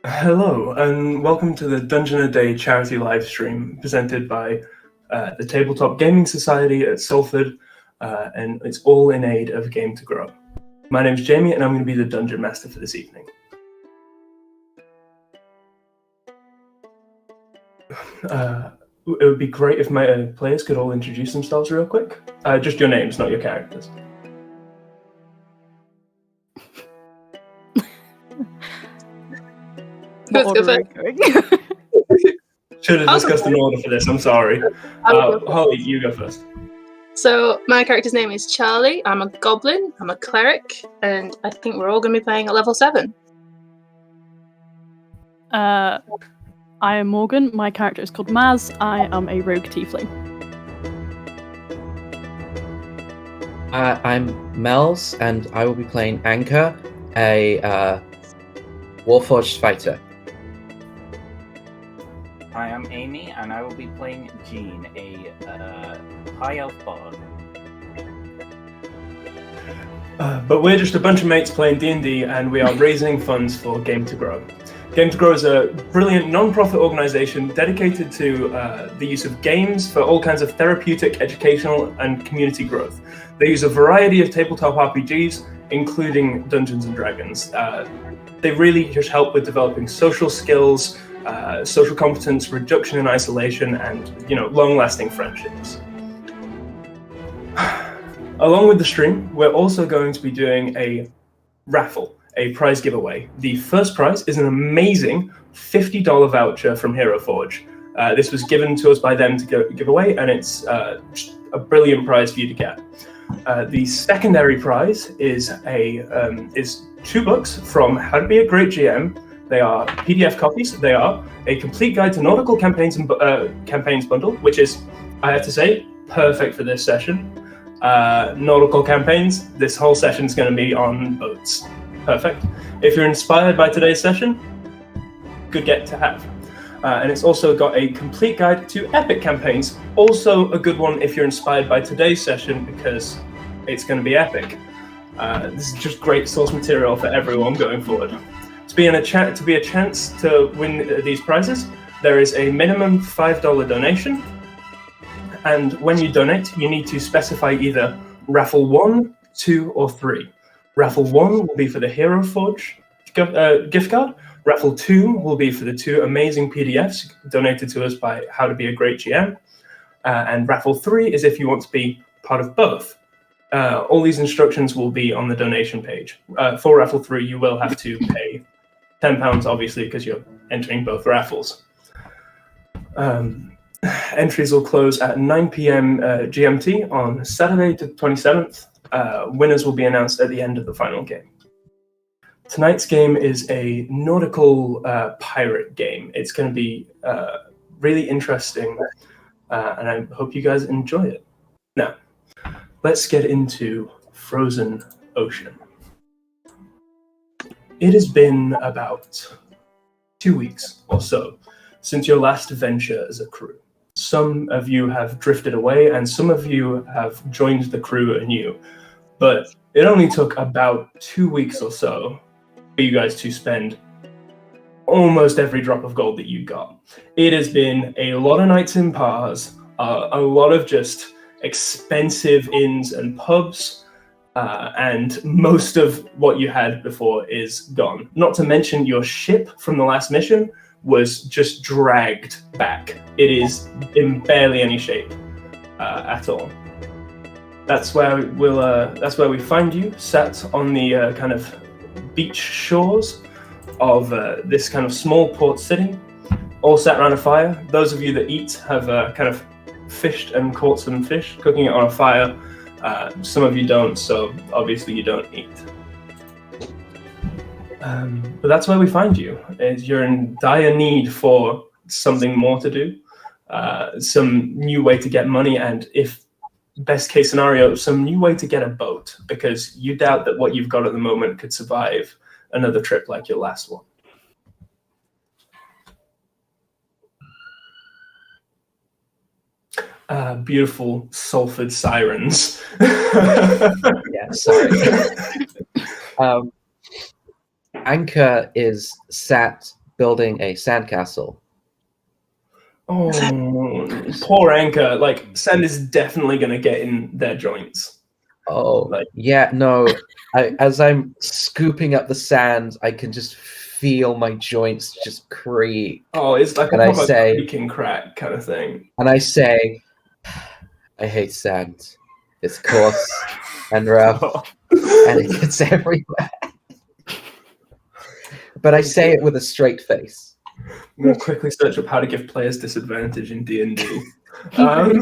Hello, and welcome to the Dungeon a Day charity livestream presented by the Tabletop Gaming Society at Salford, and it's all in aid of Game to Grow. My name's Jamie, and I'm going to be the Dungeon Master for this evening. It would be great if my players could all introduce themselves real quick. Just your names, not your characters. Should have discussed an order for this, I'm sorry. Holly, you go first. So, my character's name is Charlie. I'm a goblin, I'm a cleric, and I think we're all going to be playing at level 7. I am Morgan. My character is called Maz. I am a rogue tiefling. I'm Mels, and I will be playing Anchor, a Warforged fighter. I am Amy, and I will be playing Jean, a high elf bard. But we're just a bunch of mates playing D&D, and we are raising funds for Game to Grow. Game to Grow is a brilliant non-profit organization dedicated to the use of games for all kinds of therapeutic, educational, and community growth. They use a variety of tabletop RPGs, including Dungeons & Dragons. They really just help with developing social skills, social competence, reduction in isolation, and long-lasting friendships. Along with the stream, we're also going to be doing a raffle, a prize giveaway. The first prize is an amazing $50 voucher from Hero Forge. This was given to us by them to give away, and it's just a brilliant prize for you to get. The secondary prize is 2 books from How to Be a Great GM. They are PDF copies. They are a complete guide to nautical campaigns and campaigns bundle, which is, I have to say, perfect for this session. Nautical campaigns, this whole session is going to be on boats. Perfect. If you're inspired by today's session, good get to have. And it's also got a complete guide to epic campaigns. Also a good one if you're inspired by today's session, because it's going to be epic. This is just great source material for everyone going forward. To be a chance to win these prizes, there is a minimum $5 donation. And when you donate, you need to specify either raffle 1, 2, or 3. Raffle 1 will be for the Hero Forge gift card. Raffle 2 will be for the 2 amazing PDFs donated to us by How to Be a Great GM. And Raffle 3 is if you want to be part of both. All these instructions will be on the donation page. For Raffle 3, you will have to pay £10, obviously, because you're entering both raffles. Entries will close at 9 p.m. GMT on Saturday the 27th. Winners will be announced at the end of the final game. Tonight's game is a nautical pirate game. It's going to be really interesting, and I hope you guys enjoy it. Now, let's get into Frozen Ocean. It has been about 2 weeks or so since your last venture as a crew. Some of you have drifted away, and some of you have joined the crew anew. But it only took about 2 weeks or so for you guys to spend almost every drop of gold that you got. It has been a lot of nights in bars, a lot of just expensive inns and pubs, and most of what you had before is gone. Not to mention your ship from the last mission was just dragged back. It is in barely any shape at all. That's where we find you, sat on the kind of beach shores of this kind of small port city, all sat around a fire. Those of you that eat have kind of fished and caught some fish, cooking it on a fire. Some of you don't, so obviously you don't eat. But that's where we find you. Is you're in dire need for something more to do, some new way to get money, and if best case scenario, some new way to get a boat, because you doubt that what you've got at the moment could survive another trip like your last one. Beautiful Salford sirens. Yeah, sorry. Anchor is sat building a sandcastle. Oh, poor Anchor. Like, sand is definitely going to get in their joints. Oh, yeah, no. As I'm scooping up the sand, I can just feel my joints just creak. Oh, it's like a proper creaking crack kind of thing. And I say, I hate sand. It's coarse and rough, and it gets everywhere. But I say it with a straight face. I'm going to quickly search up how to give players disadvantage in D&D. But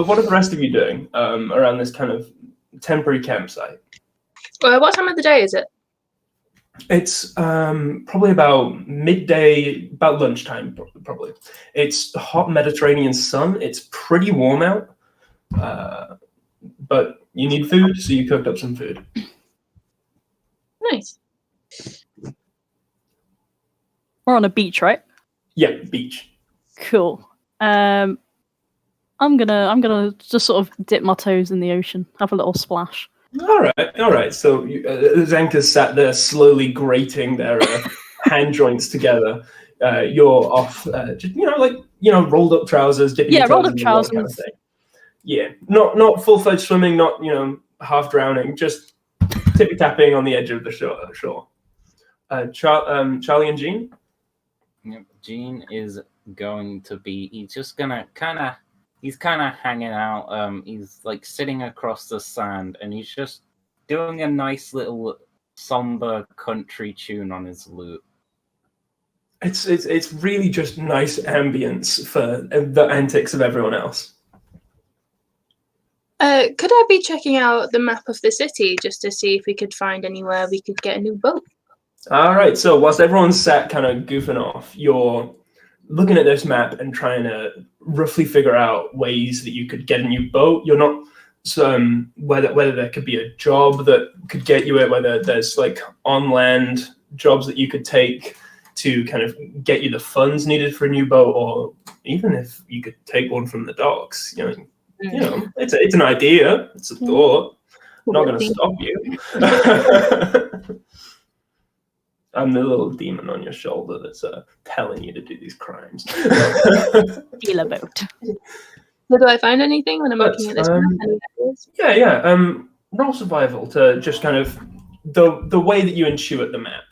what are the rest of you doing around this kind of temporary campsite? What time of the day is it? It's probably about midday, about lunchtime, probably. It's hot Mediterranean sun. It's pretty warm out, but you need food, so you cooked up some food. Nice. We're on a beach, right? Yeah, beach. Cool. I'm gonna just sort of dip my toes in the ocean, have a little splash. All right. So Zanka's sat there slowly grating their hand joints together. You're off, rolled up trousers, dipping your toes rolled up in the trousers. water kind of thing. Yeah, not full-fledged swimming, not half drowning, just tippy tapping on the edge of the shore. Charlie and Jean. Yep, Jean is going to be. He's just gonna He's kind of hanging out. He's like sitting across the sand, and he's just doing a nice little somber country tune on his lute. It's really just nice ambience for the antics of everyone else. Could I be checking out the map of the city just to see if we could find anywhere we could get a new boat? All right. So whilst everyone's sat kind of goofing off, you're looking at this map and trying to roughly figure out ways that you could get a new boat. You're not whether there could be a job that could get you it, whether there's like on land jobs that you could take to kind of get you the funds needed for a new boat, or even if you could take one from the docks. It's an idea. It's a thought. Not going to stop you. I'm the little demon on your shoulder that's telling you to do these crimes. Steal a boat. So do I find anything when I'm looking at this? Roll survival to just kind of the way that you intuit the map.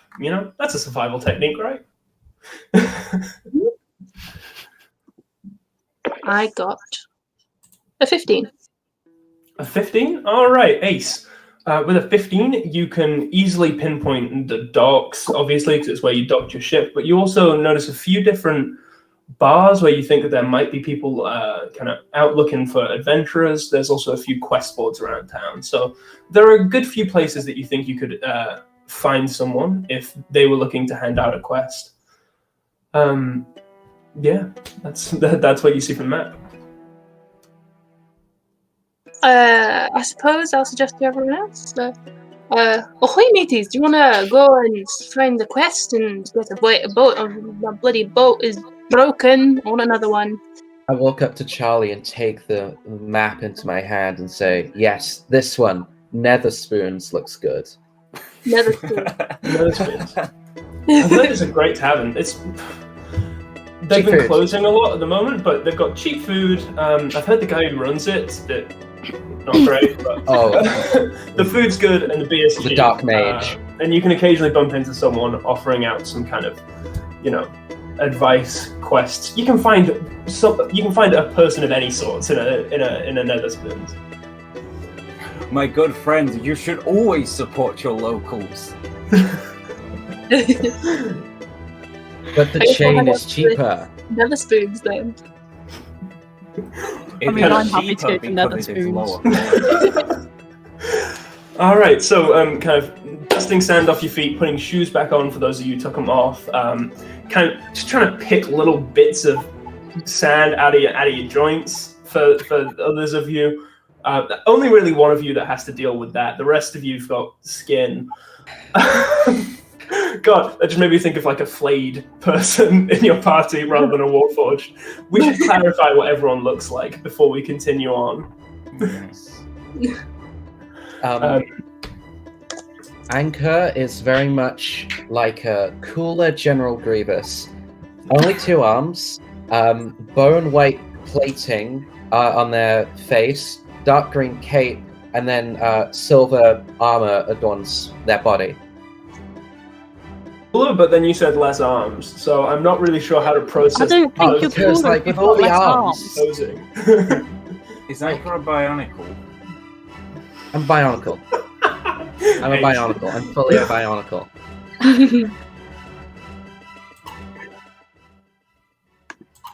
That's a survival technique, right? I got a 15. A 15? All right, ace. With a 15, you can easily pinpoint the docks, obviously, because it's where you docked your ship. But you also notice a few different bars where you think that there might be people kind of out looking for adventurers. There's also a few quest boards around town. So there are a good few places that you think you could find someone if they were looking to hand out a quest. That's what you see from the map. I suppose I'll suggest to everyone else. Ahoy, mateys! Do you want to go and find the quest and get a boat? The bloody boat is broken. I want another one. I walk up to Charlie and take the map into my hand and say, "Yes, this one, Netherspoons, looks good." Netherspoons. I think it's a great tavern. They've been closing a lot at the moment, but they've got cheap food. I've heard the guy who runs it that. Not great, but the food's good and the beer's cheap. The Dark Mage. And you can occasionally bump into someone offering out some kind of, advice quests. You can find a person of any sorts in a Netherspoons. My good friends, you should always support your locals. But the chain is cheaper. Netherspoons, then. I'm happy to go to Netherspoons. All right, so kind of dusting sand off your feet, putting shoes back on for those of you who took them off. Kind of just trying to pick little bits of sand out of your joints for others of you. Only really one of you that has to deal with that. The rest of you've got skin. God, that just made me think of like a flayed person in your party rather than a warforged. We should clarify what everyone looks like before we continue on. Yes. Anchor is very much like a cooler General Grievous. Only 2 arms, bone white plating on their face, dark green cape, and then silver armor adorns their body. Cooler, but then you said less arms, so I'm not really sure how to process. I don't think you're because, cooler like, with with all the less arms. Is Anchor a bionicle? I'm bionicle. I'm a bionicle. I'm fully a bionicle.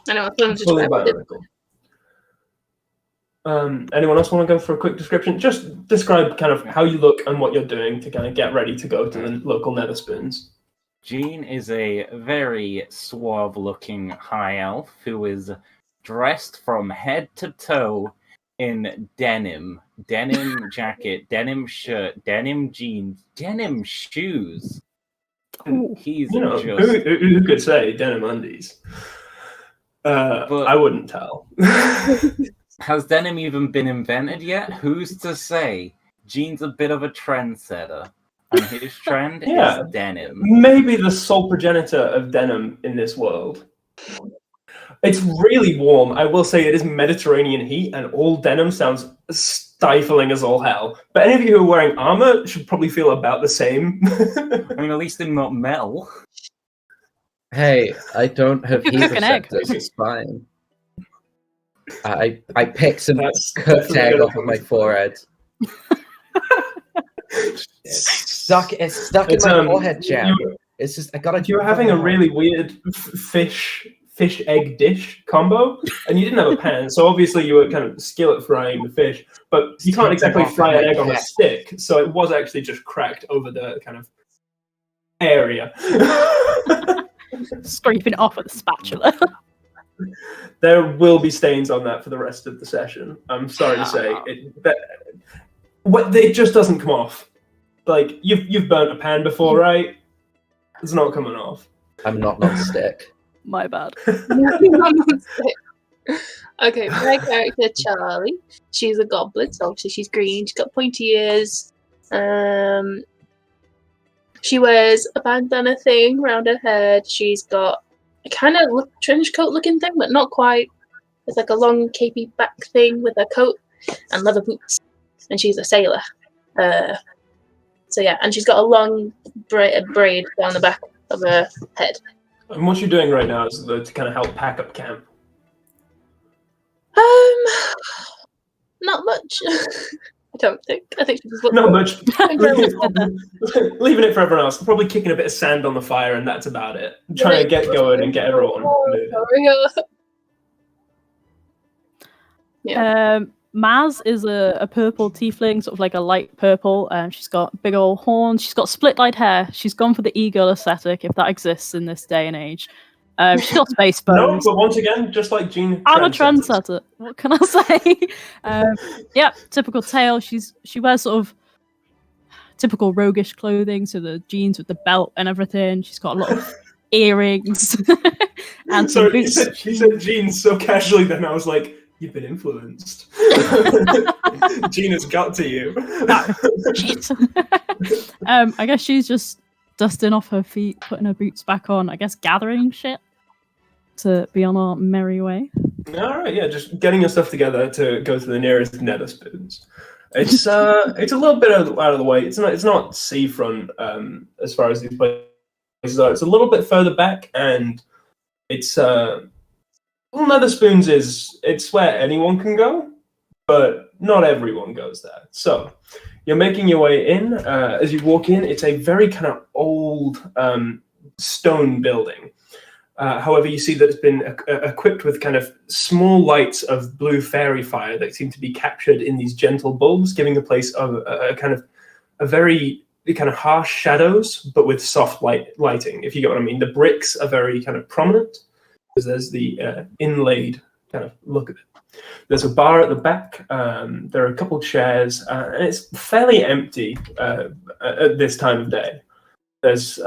I know, I'm Fully bionicle. Anyone else want to go for a quick description? Just describe kind of how you look and what you're doing to kind of get ready to go to the local Netherspoons. Jean is a very suave-looking high elf who is dressed from head to toe in denim jacket, denim shirt, denim jeans, denim shoes. He's just... who could say denim undies? I wouldn't tell. Has denim even been invented yet? Who's to say? Jean's a bit of a trendsetter. And his trend is denim. Maybe the sole progenitor of denim in this world. It's really warm. I will say it is Mediterranean heat, and all denim sounds stifling as all hell. But any of you who are wearing armor should probably feel about the same. I mean, at least they're not metal. Hey, I don't have You heat cook an egg. receptors. It's fine. I picked some That's cooked definitely egg gonna off of my come. forehead. It's stuck in my forehead jam. It's just I gotta. You were having a really weird fish egg dish combo, and you didn't have a pan, so obviously you were kind of skillet frying the fish. But you can't exactly fry an egg on a stick, so it was actually just cracked over the kind of area. Scraping it off with a spatula. There will be stains on that for the rest of the session. I'm sorry to say, it just doesn't come off. Like you've burnt a pan before, right? It's not coming off. I'm not non-stick. My bad. Okay, my character Charlie. She's a goblin, so obviously she's green. She's got pointy ears. She wears a bandana thing around her head. She's got a kind of trench coat looking thing, but not quite. It's like a long capey back thing with a coat and leather boots. And she's a sailor. So yeah, and she's got a long braid down the back of her head. And what you're doing right now is to kind of help pack up camp. Not much. I don't think. I think she just looks Not much. Leaving it for everyone else. Probably kicking a bit of sand on the fire, and that's about it. Trying to get going and get everyone moving. Yeah. Maz is a purple tiefling, sort of like a light purple. She's got big old horns. She's got split dyed hair. She's gone for the e-girl aesthetic, if that exists in this day and age. She's got space bones. No, but once again, just like Jean, I'm a trendsetter. What can I say? Yeah, typical tail. She wears sort of typical roguish clothing, so the jeans with the belt and everything. She's got a lot of earrings and some boots. She said jeans so casually, then I was like, you've been influenced. Jean has got to you. I guess she's just dusting off her feet, putting her boots back on, I guess gathering shit to be on our merry way. All right, yeah, just getting your stuff together to go to the nearest nether spoons. It's a little bit out of the way. It's not seafront as far as these places are. It's a little bit further back, and it's nether spoons it's where anyone can go, but not everyone goes there. So you're making your way in. As you walk in, it's a very kind of old stone building. However, you see that it's been equipped with kind of small lights of blue fairy fire that seem to be captured in these gentle bulbs, giving the place a very kind of harsh shadows, but with soft lighting, if you get what I mean. The bricks are very kind of prominent, because there's the inlaid kind of look of it. There's a bar at the back. There are a couple chairs, and it's fairly empty at this time of day. There's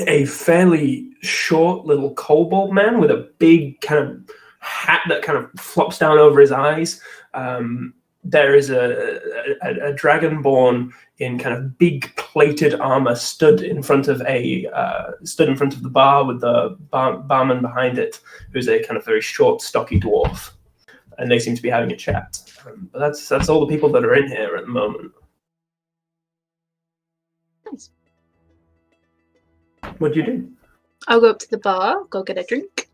a fairly short little kobold man with a big kind of hat that kind of flops down over his eyes. There is a dragonborn in kind of big plated armor stood in front of the bar with the barman behind it, who's a kind of very short, stocky dwarf, and they seem to be having a chat. But that's all the people that are in here at the moment. Nice. What do you do? I'll go up to the bar, go get a drink.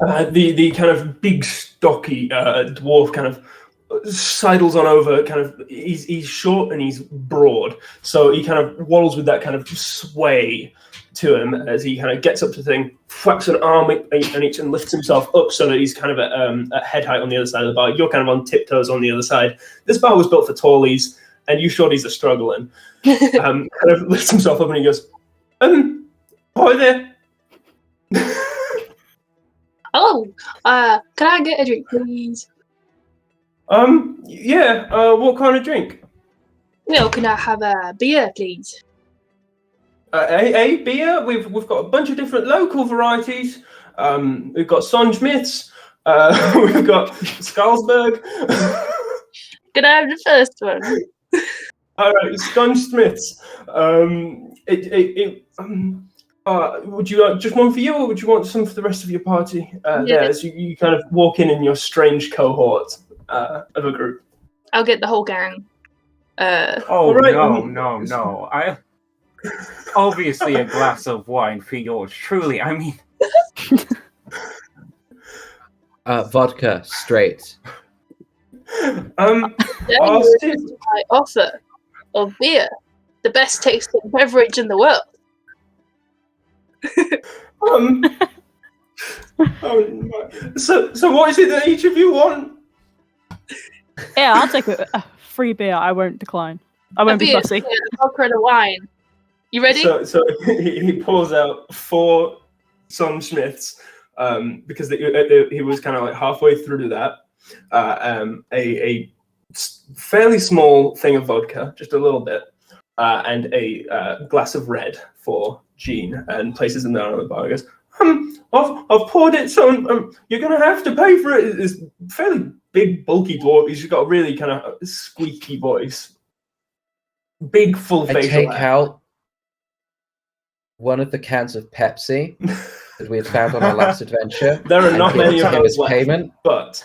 The kind of big, stocky dwarf kind of sidles on over. Kind of, he's short and he's broad, so he kind of waddles with that kind of sway to him as he kind of gets up to the thing, whacks an arm on each, and lifts himself up so that he's kind of at head height on the other side of the bar. You're kind of on tiptoes on the other side. This bar was built for tallies, and you shorties are struggling. Kind of lifts himself up and he goes, "Hi there." Hello. Can I get a drink, please? Yeah. What kind of drink? Well, can I have a beer, please? A beer. We've got a bunch of different local varieties. We've got Sonschmidt's. We've got Skalsberg. Can I have the first one? All right, Sonschmidt's. Would you like just one for you, or would you want some for the rest of your party? There, as you kind of walk in your strange cohort of a group. I'll get the whole gang. Right, no. I obviously a glass of wine for yours. Truly, I mean. Vodka, straight. I offer of beer, the best tasting beverage in the world. So what is it that each of you want? Yeah, I'll take a free beer. I won't decline. I won't be fussy. Vodka and a wine. You ready? So he pulls out 4 Sonschmidt's, because he was kind of like halfway through that. A fairly small thing of vodka, just a little bit, and a glass of red for Jean and places them down on the bar and goes, I've poured it, so you're going to have to pay for it. It's fairly big, bulky dwarf. He's got a really kind of squeaky voice. Big, full I facial take hair. out one of the cans of Pepsi that we had found on our last adventure. There are and not give many it to of him those as left, payment. but...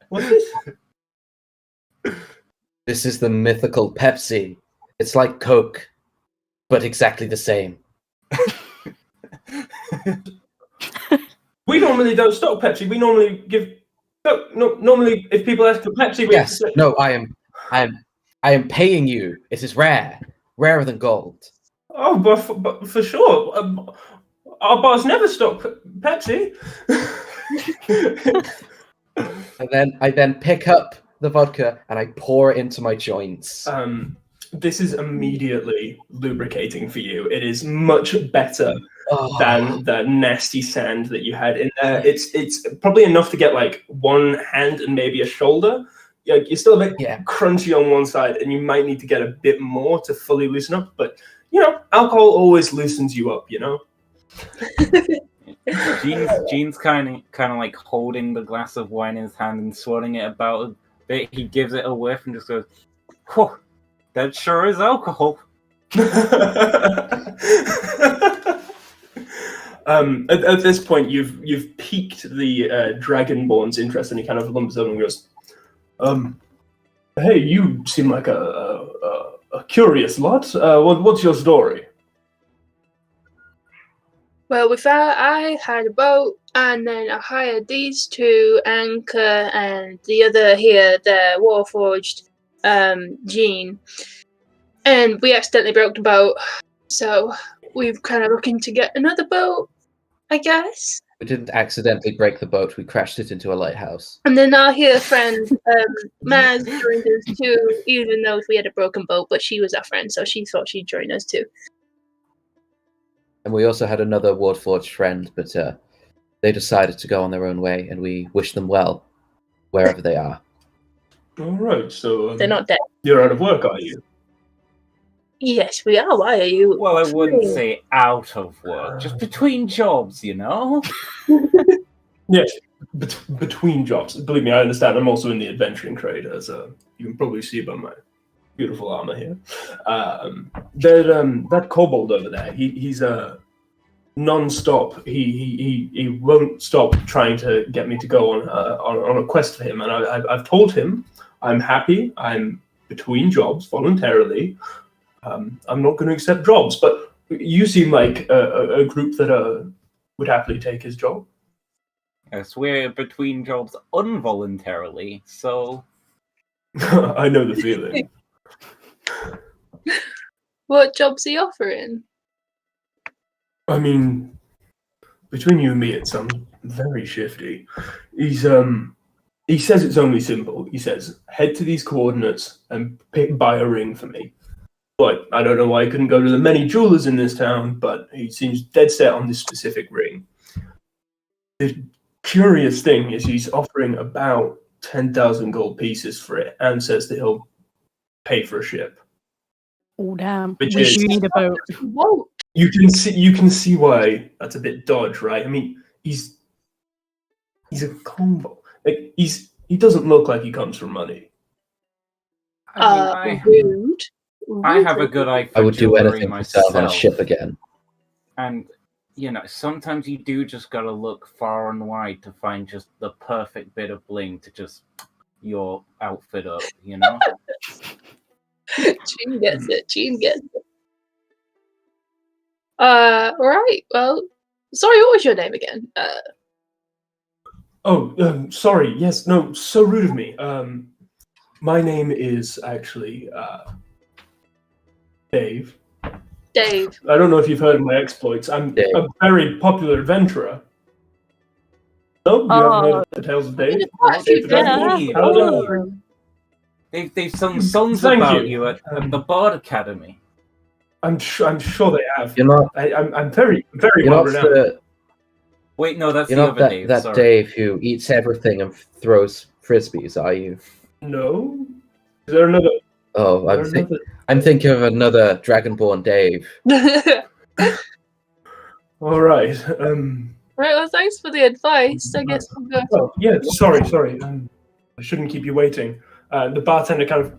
what's this? This is the mythical Pepsi. It's like Coke, but exactly the same. We normally don't stock Pepsi. We normally give... No, normally, if people ask for Pepsi... Yes, no, I am paying you. It is rare. Rarer than gold. Oh, but for sure. Our bars never stock Pepsi. And I then pick up the vodka and I pour it into my joints. This is immediately lubricating for you. It is much better than the nasty sand that you had in there. It's probably enough to get like one hand and maybe a shoulder. You're still a bit crunchy on one side, and you might need to get a bit more to fully loosen up. But alcohol always loosens you up. Gene's kind of like holding the glass of wine in his hand and swirling it about a bit. He gives it a whiff and just goes, "Whew, that sure is alcohol." At this point, you've piqued the Dragonborn's interest, and he kind of lumps up and goes, "Hey, you seem like a curious lot. What's your story?" Well, I had a boat, and then I hired these two, Anchor and the other here, the Warforged, Jean. And we accidentally broke the boat, so we're kind of looking to get another boat, I guess. We didn't accidentally break the boat. We crashed it into a lighthouse. And then our here friend, Maz, joined us too, even though we had a broken boat, but she was our friend, so she thought she'd join us too. And we also had another Wardforged friend, but they decided to go on their own way, and we wish them well, wherever they are. All right, so They're not dead. You're out of work, are you? Yes, we are. Why are you? Well, I wouldn't say out of work, just between jobs, Yes, between jobs. Believe me, I understand. I'm also in the adventuring trade, as you can probably see by my beautiful armor here. That kobold over there, he's non-stop. He won't stop trying to get me to go on a quest for him, and I've told him I'm happy. I'm between jobs voluntarily. I'm not going to accept jobs, but you seem like a group that would happily take his job. Yes, we're between jobs involuntarily, so... I know the feeling. What job's he offering? I mean, between you and me, it sounds very shifty. He says it's only simple. He says, head to these coordinates and buy a ring for me. But I don't know why he couldn't go to the many jewelers in this town, but he seems dead set on this specific ring. The curious thing is he's offering about 10,000 gold pieces for it and says that he'll pay for a ship. Oh damn! Which We is- do need a boat. Whoa! You can see why that's a bit dodge, right? I mean, he's a combo. Like he doesn't look like he comes from money. Rude. I have a good eye for I would do jewelry anything to serve on a myself. ship again. And, sometimes you do just gotta look far and wide to find just the perfect bit of bling to just your outfit up, Jean gets it. Jean gets it. Alright, well, sorry, what was your name again? Sorry. Yes, no, so rude of me. My name is actually Dave. Dave. I don't know if you've heard of my exploits. I'm Dave. a very popular adventurer. No, you haven't heard of the Tales of Dave? Quite a few Dave the Dragon? Yeah. Hello. They've sung songs Thank about you. you at the Bard Academy. I'm sure they have. You're not. I'm very, very You're well not renowned. the. Wait, no, that's You're the not other that Dave. that Sorry. Dave who eats everything and throws frisbees, are you? No. Is there another? Oh, Or another- I'm thinking of another Dragonborn Dave. All right. Right, well, thanks for the advice. I guess we'll go. Oh, yeah. Sorry. I shouldn't keep you waiting. The bartender kind of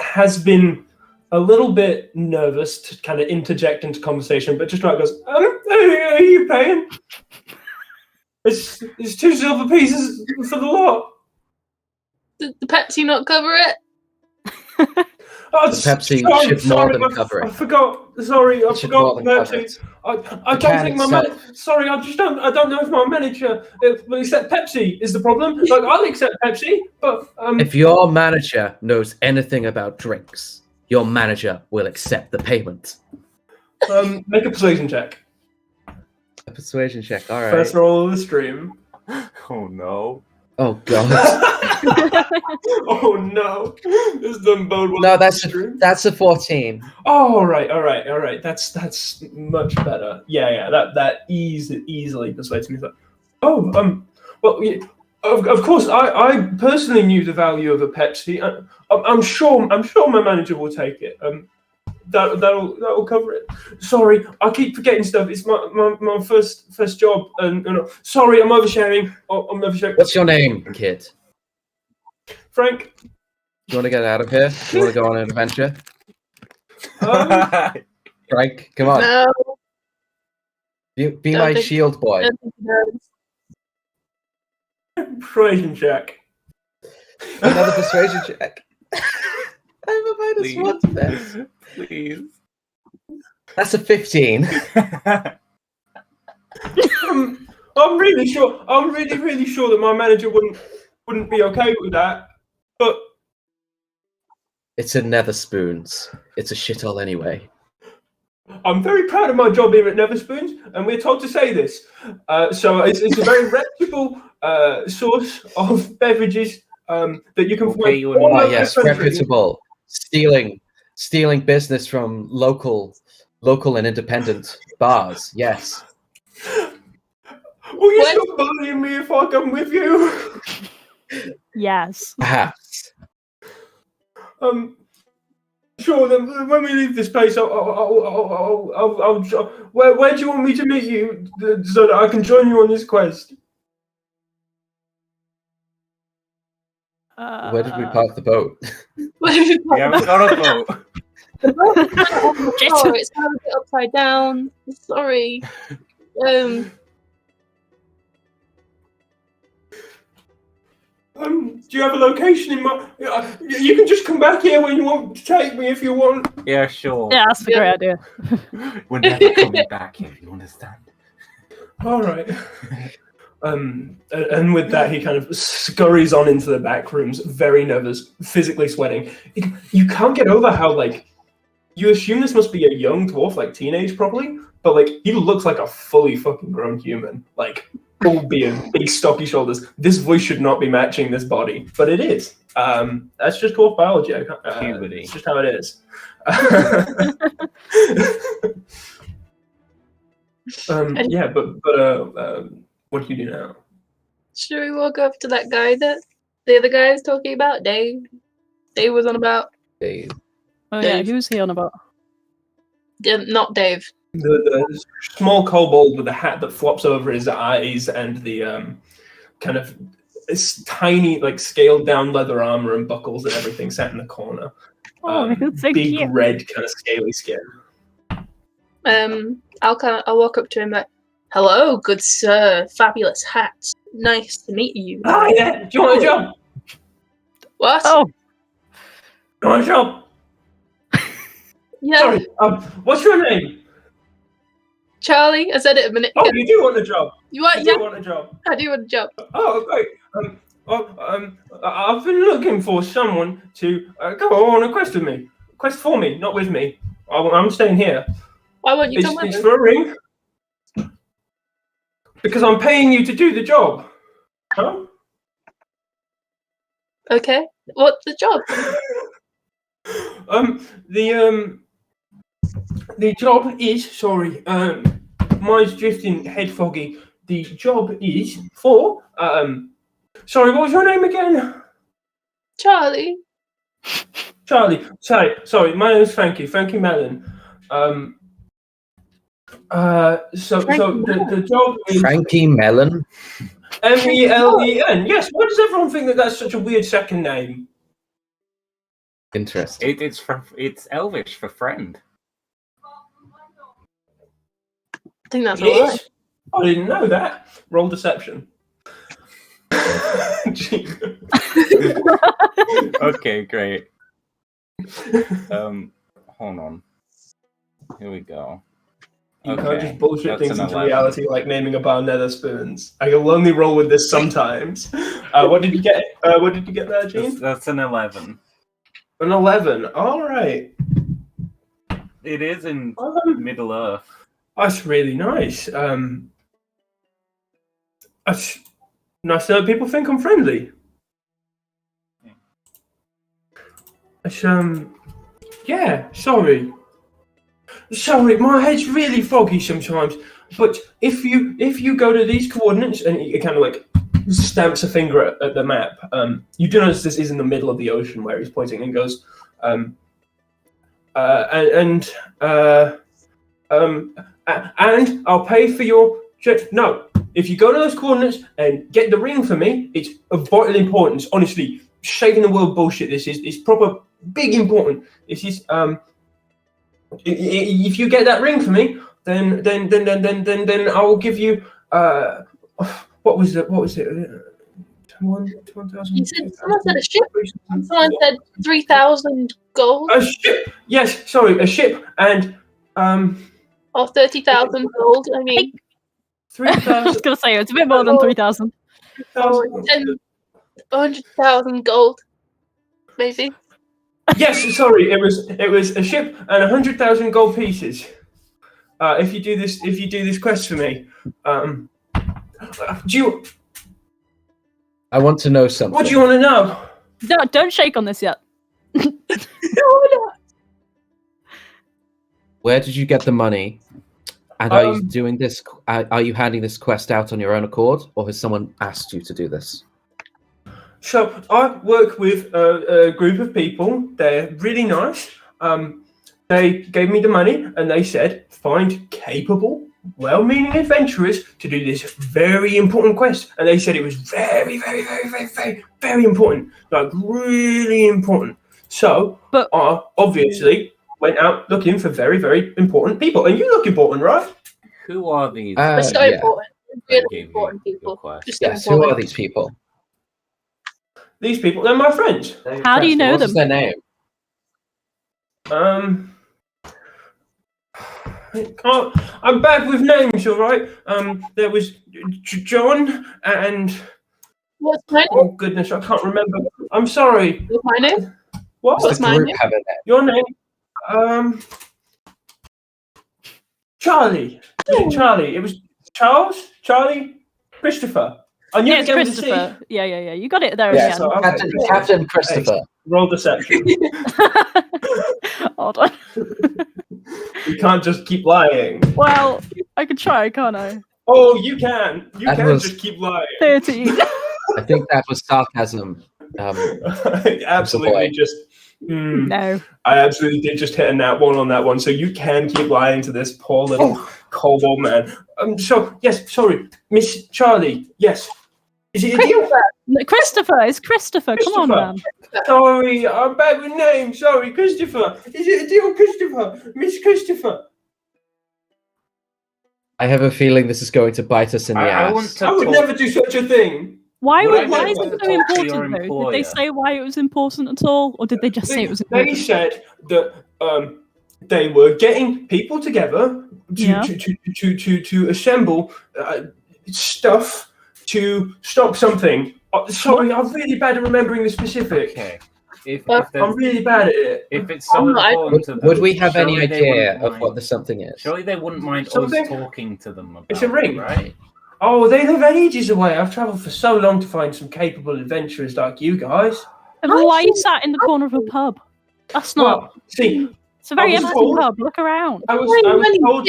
has been a little bit nervous to kind of interject into conversation, but just like goes, "Are you paying? It's 2 silver pieces for the lot." Did the Pepsi not cover it? Oh, The Pepsi should more than cover I it. forgot. Sorry, I It should forgot more than cover Pepsi. it. I The don't can think my itself. manager. Sorry, I don't know if my manager will accept Pepsi is the problem. Like I'll accept Pepsi, but If your manager knows anything about drinks, your manager will accept the payment. make a persuasion check. A persuasion check. All right. First roll of the stream. Oh no. Oh god. Oh no, this doesn't bode well. No, for the that's stream. a 14. Oh, all right. That's much better. Yeah. That easily persuades me. Oh, well, yeah, of course, I personally knew the value of a Pepsi. I'm sure my manager will take it. That'll cover it. Sorry, I keep forgetting stuff. It's my first job, and sorry, I'm oversharing. I'm oversharing. What's your name, kid? Frank. You want to get out of here? You want to go on an adventure? Frank, come on. No. Be Don't my think- shield boy. I don't think it does. Persuasion check. Another persuasion check. I'm a minus Please. 1 to this. Please. That's a 15. I'm really sure. I'm really sure that my manager wouldn't be okay with that. But It's a nether spoons. It's a shithole anyway. I'm very proud of my job here at Netherspoons, and we're told to say this. So it's a very reputable source of beverages that you can Okay, find you all wouldn't- over Yes, the country. reputable. Stealing business from local and independent bars. Yes. Will you What? stop bullying me if I come with you? Yes. Perhaps. Sure. Then when we leave this place, where do you want me to meet you so that I can join you on this quest? Where did we park the boat? We haven't got a boat. Oh, it's kind of a bit upside down. Sorry. Do you have a location in mind? You can just come back here when you want to take me if you want. Yeah, sure. Yeah, that's a great idea. We're never coming back here, you understand? All right. And with that, he kind of scurries on into the back rooms, very nervous, physically sweating. You can't get over how, like, you assume this must be a young dwarf, like teenage probably, but, like, he looks like a fully fucking grown human. Like, full beard, big stocky shoulders. This voice should not be matching this body, but it is. That's just dwarf biology. Puberty. It's just how it is. Yeah, but what do you do now? Should we walk up to that guy that the other guy was talking about? Dave was on about. Dave. Oh yeah, Dave. who's he on about? Not Dave. The small kobold with the hat that flops over his eyes and the kind of this tiny, like scaled down leather armor and buckles and everything sat in the corner. Oh, it's so Big cute. red kind of scaly skin. I'll walk up to him like, "Hello, good sir, fabulous hat. Nice to meet you." Hi there. Do you want a job? What? Oh, Do you want a job? Yeah, Sorry. What's your name? Charlie. I said it a minute Oh, ago. you do want a job. You want? You Yeah, do want a job. I do want a job. Oh, great. I've been looking for someone to go on a quest with me. Quest for me, not with me. I'm staying here. Why won't you come with It's me? for a ring. Because I'm paying you to do the job. Huh? Okay. What's the job? The job is mine's drifting head foggy. The job is for sorry, what was your name again? Charlie. Charlie, sorry, my name is Frankie Mellon. So the job is Frankie Mellon. Melen. Yes. Why does everyone think that that's such a weird second name? Interesting. It's Elvish for friend. I think that's It all right. is? I didn't know that. Roll deception. Okay, great. Hold on. Here we go. You Okay, can't just bullshit that's things an into 11. reality like naming a bar nether spoons. I will only roll with this sometimes. What did you get? What did you get there, Gene? That's an 11. An 11. All right. It is in Middle Earth. That's really nice. That's nice that people think I'm friendly. It's, yeah, sorry, my head's really foggy sometimes. But if you go to these coordinates and it kind of like stamps a finger at the map, you do notice this is in the middle of the ocean where he's pointing and goes, and I'll pay for your trip. No, if you go to those coordinates and get the ring for me, it's of vital importance. Honestly, shaking the world bullshit. This is proper big important. This is if you get that ring for me, then I will give you what was it? 1,000. You said someone said a ship. Someone said 3,000 gold. A ship. Yes, sorry, a ship and Or 30,000 gold. I mean, 3,000. I was going to say, it's a bit more than 3,000. or 100,000 gold, maybe. Yes, sorry, it was a ship and 100,000 gold pieces. If you do this quest for me, do you? I want to know something. What do you want to know? Don't shake on this yet. Where did you get the money? And are you doing this? Are you handing this quest out on your own accord, or has someone asked you to do this? So I work with a group of people. They're really nice. They gave me the money and they said, find capable, well-meaning adventurers to do this very important quest. And they said it was very, very, very, very, very, very important. Like, really important. So I obviously went out looking for very, very important people. And you look important, right? Who are these? We're so important. Really gave you important your people. quest. Just Yes, who important. are these people? These people, they're my friends. How do you know What's them? their name? I'm bad with names, all right? There was John and What's my name? oh goodness, I can't remember. I'm sorry. What's my name? What? What's Does the my group name? have a name? Your name? Charlie. Was it Charlie? It was Charles, Charlie, Christopher. I knew Yeah, it it's began with a C. Christopher. Yeah. You got it there Yeah, again. So, okay. Captain Christopher. Roll deception. Hold on. You can't just keep lying. Well, I could try, can't I? Oh, you can. You That can was- just keep lying. 13. I think that was sarcasm. Absolutely boy. just. No. I absolutely did just hit a nat one on that one, so you can keep lying to this poor little kobold man. So, yes, sorry, Miss Charlie, yes. Is it a deal? No, Christopher. It's Christopher. Come on, man. Sorry, I'm bad with names. Sorry, Christopher. Is it a deal, Christopher? Miss Christopher? I have a feeling this is going to bite us in the I ass. want to I would talk- never do such a thing. Why Well, I is don't it want so to talk to your important, though? Did employer. they say why it was important at all? Or did they just say it was They important? said that they were getting people together to assemble stuff to stop something. Sorry, I'm really bad at remembering the specifics. Okay. If I'm there's- really bad at it. if it's so important to them, Would we have any surely they idea wouldn't of mind- what the something is? Surely they wouldn't mind Something? us talking to them about It's a ring. it, right? Oh, they live ages away. I've travelled for so long to find some capable adventurers like you guys. And why are you sat in the corner of a pub? That's not. Well, see, It's a very I was empty told- pub. Look around. I was Really? told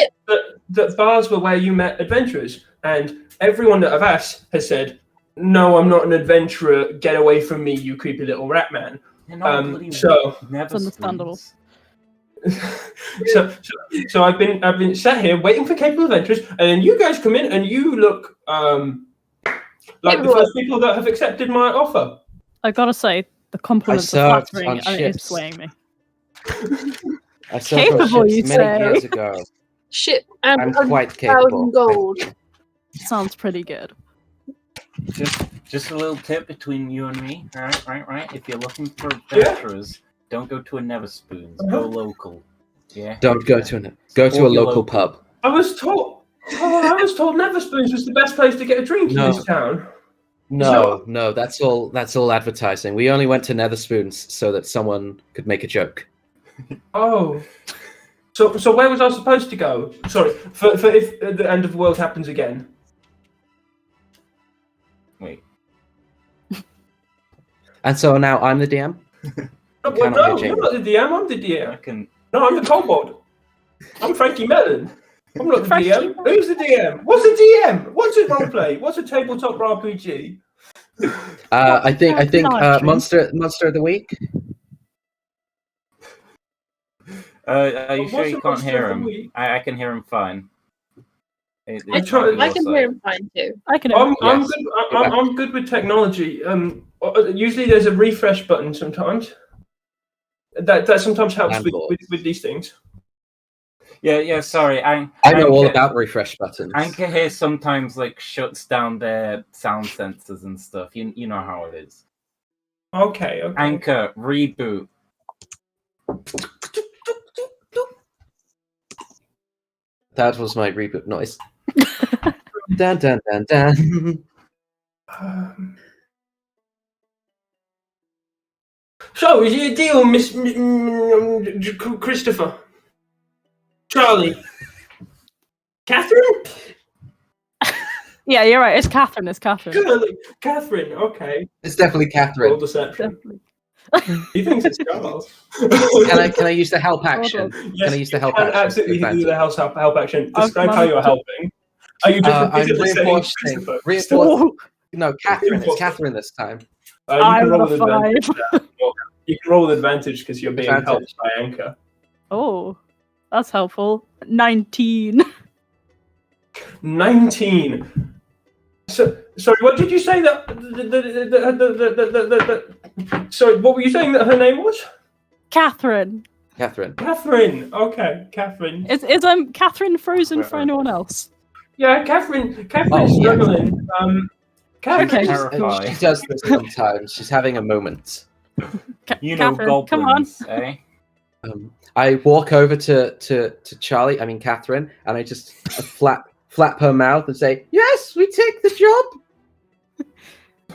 that bars were where you met adventurers, and everyone that I've asked has said, "No, I'm not an adventurer. Get away from me, you creepy little rat man." They're not bloody So never understandable. spoons. so I've been sat here waiting for capable adventurers, and then you guys come in and you look like the first people that have accepted my offer. I gotta say, the compliments are flattering and it is swaying me. I served on Capable, ships you many say? years ago. Ship I'm and quite capable. 1,000 gold. Sounds pretty good. Just a little tip between you and me. Right. If you're looking for adventurers, don't go to a Neverspoons. Go local. Yeah. Don't go to a local pub. I was told Neverspoons was the best place to get a drink in this town. No, that's all advertising. We only went to Netherspoons so that someone could make a joke. Oh. So where was I supposed to go? Sorry, for if the end of the world happens again. Wait. And so now I'm the DM? No, you're not the DM, I'm the DM. No, I'm the kobold. I'm Frankie Mellon. I'm not the DM. Who's the DM? What's a DM? What's a roleplay? What's a tabletop RPG? I think Monster of the Week. Are you sure you can't hear him? I can hear him fine. I can hear him fine too. I'm good with technology. Usually there's a refresh button sometimes. That sometimes helps with these things. Yeah. Sorry, I know all about refresh buttons. Anchor here sometimes shuts down their sound sensors and stuff. You know how it is. Okay. Anchor reboot. That was my reboot noise. Dun dun dun dun. So, is it a deal, Miss Christopher? Charlie? Catherine? Yeah, you're right. It's Catherine. Catherine, okay. It's definitely Catherine. Roll deception. He thinks it's Charles. Can I use the help action? Yes, can I use the help action? Absolutely, do the help action. Describe how you're helping. Are you just I'm reinforcing. No, Catherine. It's Catherine this time. You can roll with advantage. You can roll with advantage because you're being helped by Anchor. Oh, that's helpful. 19. 19. So, sorry, what did you say that? Sorry, what were you saying that her name was? Catherine. Okay, Catherine. Is Catherine frozen for anyone else? Yeah, Catherine's struggling. She does this sometimes. She's having a moment. Goblins, come on. Eh? I walk over to Catherine, and I just flap her mouth and say, "Yes, we take the job."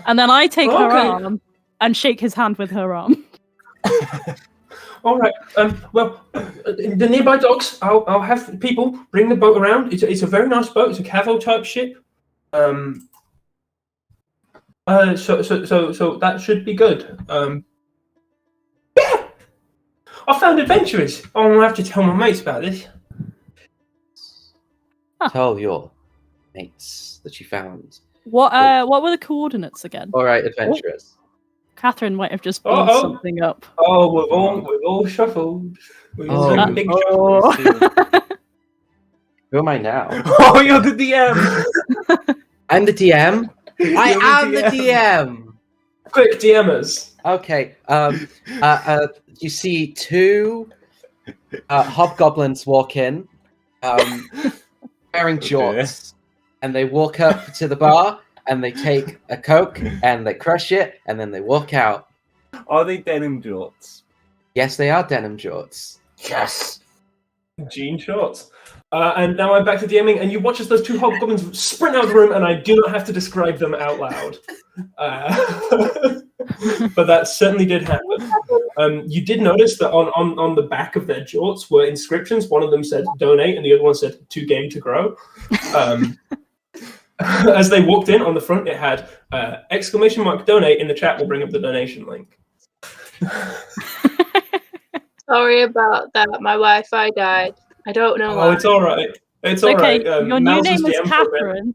And then I take her arm and shake his hand with her arm. All right. The nearby docks, I'll have people bring the boat around. It's a very nice boat. It's a Cavo type ship. So that should be good. Yeah, I found adventurers. I'm gonna have to tell my mates about this. Tell your mates that you found. What were the coordinates again? All right, adventurers. Catherine might have just blown something up. Oh, we've all shuffled. We've all done big shuffles. Who am I now? Oh, you're the DM. I'm the DM. I am the DM. Quick, DMers. Okay. You see two hobgoblins walk in, wearing jorts, and they walk up to the bar and they take a Coke and they crush it and then they walk out. Are they denim jorts? Yes, they are denim jorts. Yes. Jean shorts. And now I'm back to DMing, and you watch as those two hobgoblins sprint out of the room, and I do not have to describe them out loud. But that certainly did happen. You did notice that on the back of their jorts were inscriptions. One of them said donate, and the other one said to game to grow. As they walked in, on the front it had !donate. In the chat, we'll bring up the donation link. Sorry about that. My Wi-Fi died. I don't know why. Oh, it's all right. It's all okay, right. your new name is Catherine.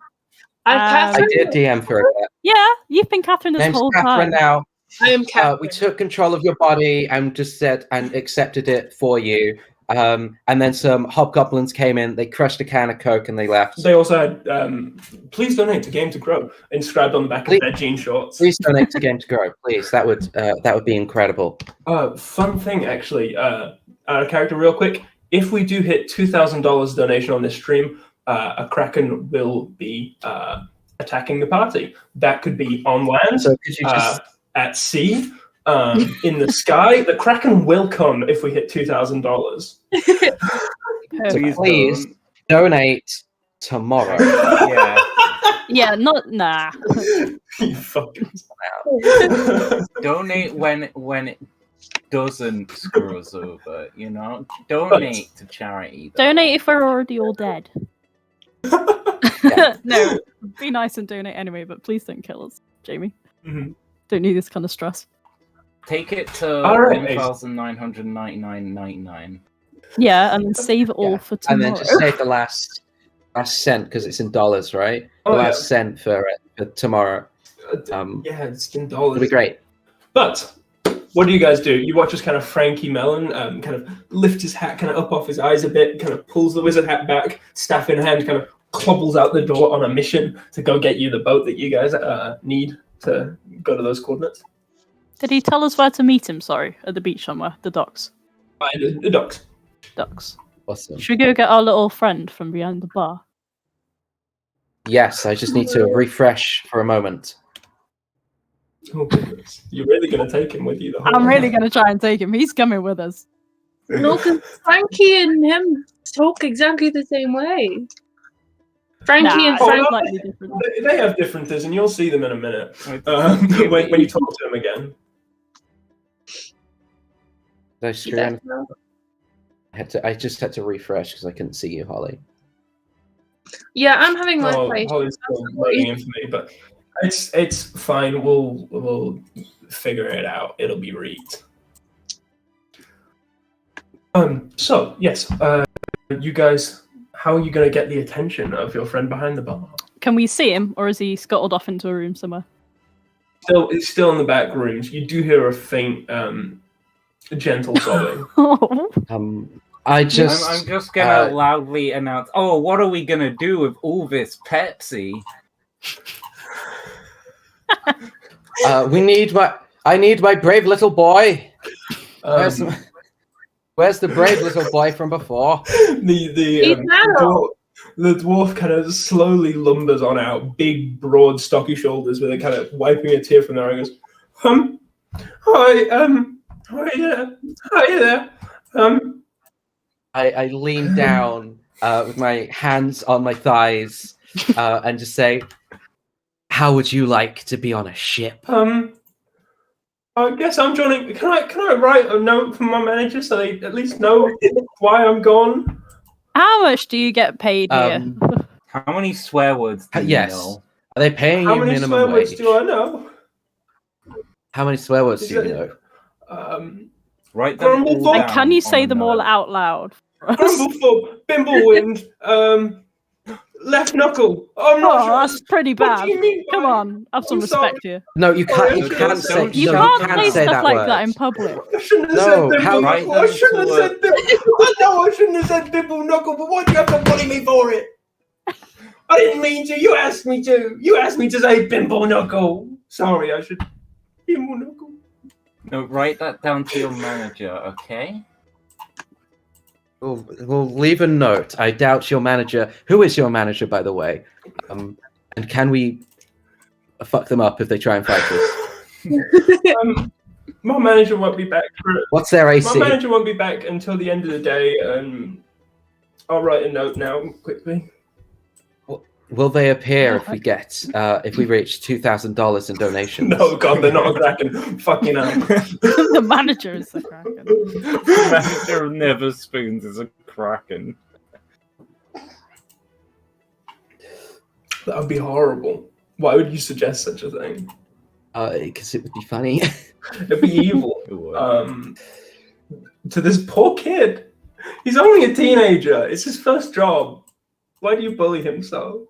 I'm Catherine. I did DM for it. Yeah, you've been Catherine this Name's whole Catherine time. now. I am Catherine. We took control of your body and just said and accepted it for you. And then some hobgoblins came in. They crushed a can of Coke and they left. They also had "Please donate to Game to Grow" inscribed on the back of their jean shorts. Please donate to Game to Grow, please. That would be incredible. Fun thing, actually, out of character, real quick. If we do hit $2,000 donation on this stream, a kraken will be attacking the party. That could be on land, So could you just at sea, in the sky. The kraken will come if we hit $2,000. please donate tomorrow? Yeah. Yeah, nah. You fucking Donate when it doesn't screw us over, you know? Donate to charity. though. Donate if we're already all dead. No, be nice and donate anyway, but please don't kill us, Jamie. Mhm. Don't need this kind of stress. Take it to All right, 1,999.99. Yeah, and then save it all Yeah. for And tomorrow. then just save the last cent because it's in dollars, right? The Oh, last cent for tomorrow. yeah, it's in It'll be dollars. great. But what do you guys do? You watch as kind of Frankie Mellon kind of lift his hat kind of up off his eyes a bit, kind of pulls the wizard hat back, staff in hand, kind of clobbles out the door on a mission to go get you the boat that you guys need to go to those coordinates. Did he tell us where to meet him? Sorry, at the beach somewhere. The docks. The docks. Docks. Awesome. Should we go get our little friend from behind the bar? Yes, I just need to refresh for a moment. Oh goodness. You're really going to take him with you the whole I'm really way? going to try and take him. He's coming with us. No, because Frankie and him talk exactly the same way. Frankie Nah, and it's Frank. slightly different. They have differences, and you'll see them in a minute when you talk to them again. Did I screw anything? I just had to refresh because I couldn't see you, Holly. Yeah, I'm having Oh, my Holly's still loading in for me, but it's fine. We'll figure it out. It'll be read. So yes, you guys, how are you going to get the attention of your friend behind the bar? Can we see him, or is he scuttled off into a room somewhere? It's still in the back rooms. You do hear a faint, gentle sobbing. I just I'm just gonna loudly announce. Oh, what are we gonna do with all this Pepsi? I need my brave little boy. Where's the brave little boy from before? The dwarf kind of slowly lumbers on out, big, broad, stocky shoulders, with a kind of wiping a tear from their eye. Goes, hi there. I lean down with my hands on my thighs and just say, "How would you like to be on a ship?" I guess I'm joining. Can I write a note from my manager so they at least know why I'm gone? How much do you get paid here? How many swear words do you Yes. know? Are they paying How you many minimum swear wage? words do I know? How many swear words Is do you it- know? Write them Grumble all Bob. And down can you on say a them all note. out loud? for us? Grumblefoot, Bimblewind, Left Knuckle. I'm not Oh, sure. that's pretty What bad. do you mean by- Come on, have some I'm sorry. respect here. No, you can't. You Sorry, can't don't- say. don't- You no, can't you say can't say stuff that like word. that in public. I shouldn't have No, said Bimble how- Knuckle. I shouldn't have said Bimble. I know I shouldn't have said Bimble Knuckle, but why do you have to bully me for it? I didn't mean to. You asked me to. You asked me to say Bimble Knuckle. Sorry, I should. Bimble Knuckle. No, write that down to your manager, okay? We'll leave a note. I doubt your manager. Who is your manager, by the way? And can we fuck them up if they try and fight us? My manager won't be back for it. What's their My AC? manager won't be back until the end of the day. I'll write a note now quickly. Will they appear if we get if we reach $2,000 in donations? No, God, they're not a kraken. Fucking hell. The manager is the kraken. The manager of Never Spoons is a kraken. That would be horrible. Why would you suggest such a thing? Because it would be funny. It'd be evil. It would. To this poor kid. He's only a teenager. It's his first job. Why do you bully him so?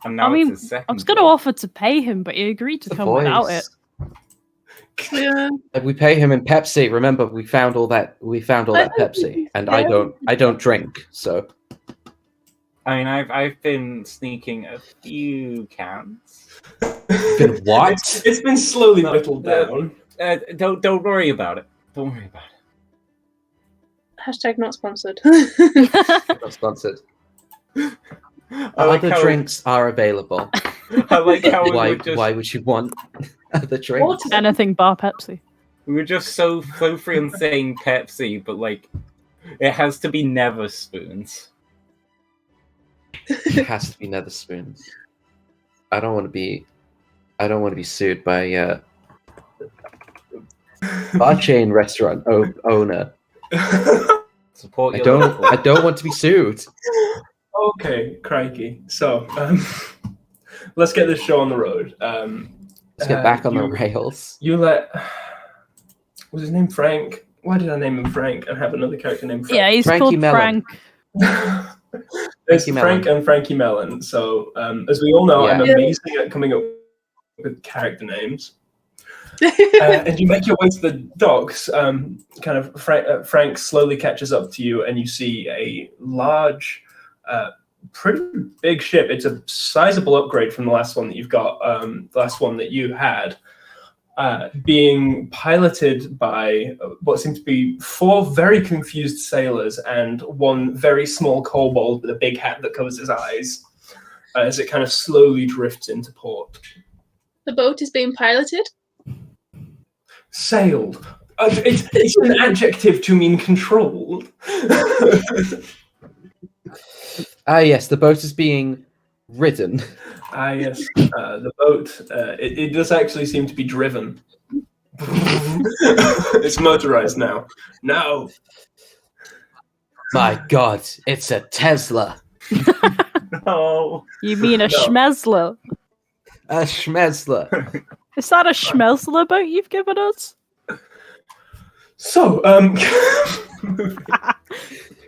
And now I mean, it's his second I was going to job. offer to pay him, but he agreed to The come without it. voice. Yeah. We pay him in Pepsi. Remember, we found all that Pepsi, and I don't drink. So I mean, I've been sneaking a few cans. been what? It's been slowly whittled down. Don't worry about it. Don't worry about it. Hashtag not sponsored. Not sponsored. I like Other how- drinks are available. I like how Why would you want other drinks? Anything bar Pepsi. we were just so free on saying Pepsi, but like it has to be Never Spoons. It has to be nether spoons. I don't want to be sued by bar chain restaurant owner. Support I your local. don't want to be sued. Okay, crikey. So, let's get this show on the road. Let's get back on the rails. You let... Was his name Frank? Why did I name him Frank and have another character named Frank? Yeah, he's Frankie called Mellon. Frank. There's Frankie Frank Mellon. and Frankie Mellon. So, as we all know, I'm Yeah. amazing at coming up with character names. And you make your way to the docks. Kind of Frank slowly catches up to you, and you see a large, pretty big ship. It's a sizable upgrade from the last one that you've got. The last one that you had, being piloted by what seems to be 4 very confused sailors and 1 very small kobold with a big hat that covers his eyes, as it kind of slowly drifts into port. The boat is being piloted. Sailed. It's an adjective to mean controlled. Yes, the boat is being ridden. Yes, the boat. It does actually seem to be driven. It's motorized now. No. My God, it's a Tesla. No. You mean a No. schmezler? A Schmezler. Is that a schmezler boat you've given us? So,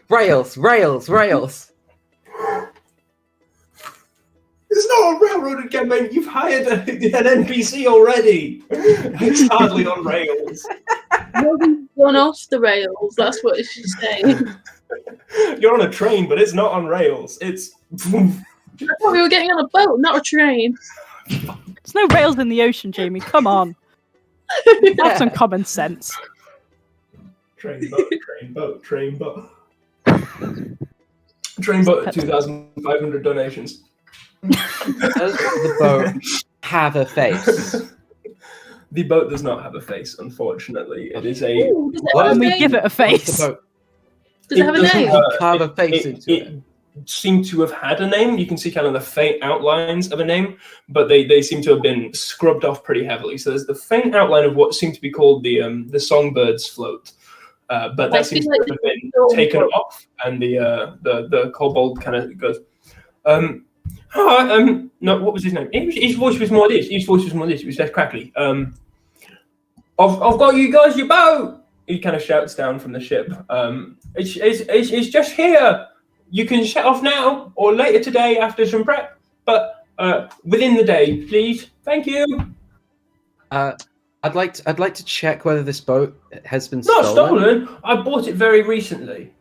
Rails. it's not a railroad again, mate. You've hired an NPC already. It's hardly on rails. Nobody's gone off the rails. That's what she's saying. You're on a train, but it's not on rails. It's. I thought we were getting on a boat, not a train. There's no rails in the ocean, Jamie. Come on. Have some common sense. Train boat. Train boat, 2,500 donations. Does the boat have a face? The boat does not have a face, unfortunately. It is a. Ooh, does it What have And a we name? give it a What's the face. boat? Does it have a doesn't name? Carve a face into it. It seemed to have had a name. You can see kind of the faint outlines of a name, but they seem to have been scrubbed off pretty heavily. So there's the faint outline of what seemed to be called the Songbird's float, but I that seems feel to like have been it's taken Songbird. off, and the kobold kind of goes, no, what was his name? His voice was more this. It was less crackly. I've got you guys your boat. He kind of shouts down from the ship. It's just here. You can set off now or later today after some prep, but within the day, please. Thank you. I'd like to check whether this boat has been Not stolen. stolen. I bought it very recently.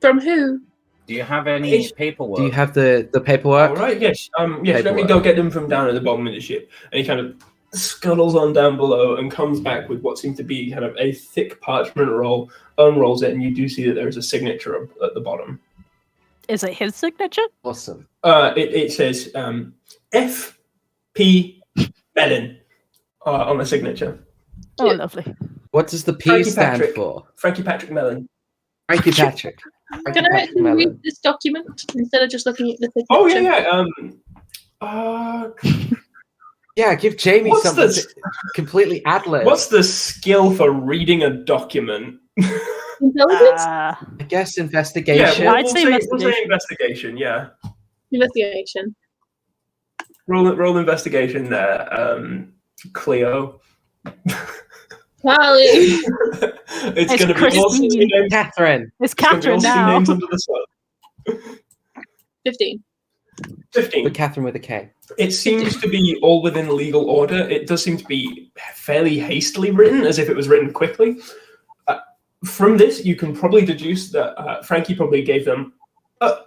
From who? Do you have any It's- paperwork? Do you have the paperwork? All right. Yes. Yes. Let me Paperwork. go get them from down at the bottom of the ship. And he kind of scuttles on down below and comes back with what seems to be kind of a thick parchment roll. Unrolls it, and you do see that there is a signature at the bottom. Is it his signature? Awesome. It says F.P. Mellon on the signature. Oh, Yeah. lovely. What does the P Frankie stand Patrick. for? Frankie Patrick Mellon. Frankie Patrick. Can I actually read this document instead of just looking at the signature? Oh yeah. Yeah, give Jamie What's something this? completely ad-lib. What's the skill for reading a document? Intelligence? I guess investigation. I'd say we'll say investigation. Yeah, Investigation. roll investigation there. Cleo. Charlie. It's going to be all 60 Christine. names. Catherine. It's It's gonna be all Catherine 60 now. names under the sun. 15. 15. But Catherine with a K. It seems to be all within legal order. It does seem to be fairly hastily written, as if it was written quickly. From this, you can probably deduce that Frankie probably gave them a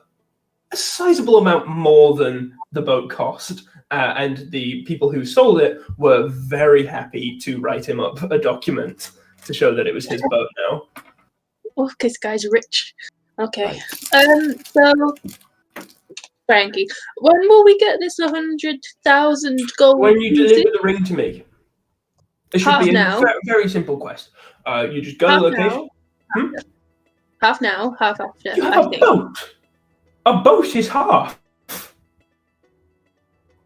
sizable amount more than the boat cost, and the people who sold it were very happy to write him up a document to show that it was his boat now. Oh, this guy's rich. Okay. Right. So, Frankie, when will we get this 100,000 gold? When you pieces? deliver the ring to me, it should Half be a now. very simple quest. You just go to Half the location. now. Half now, half after. You I have a think. boat. A boat is half.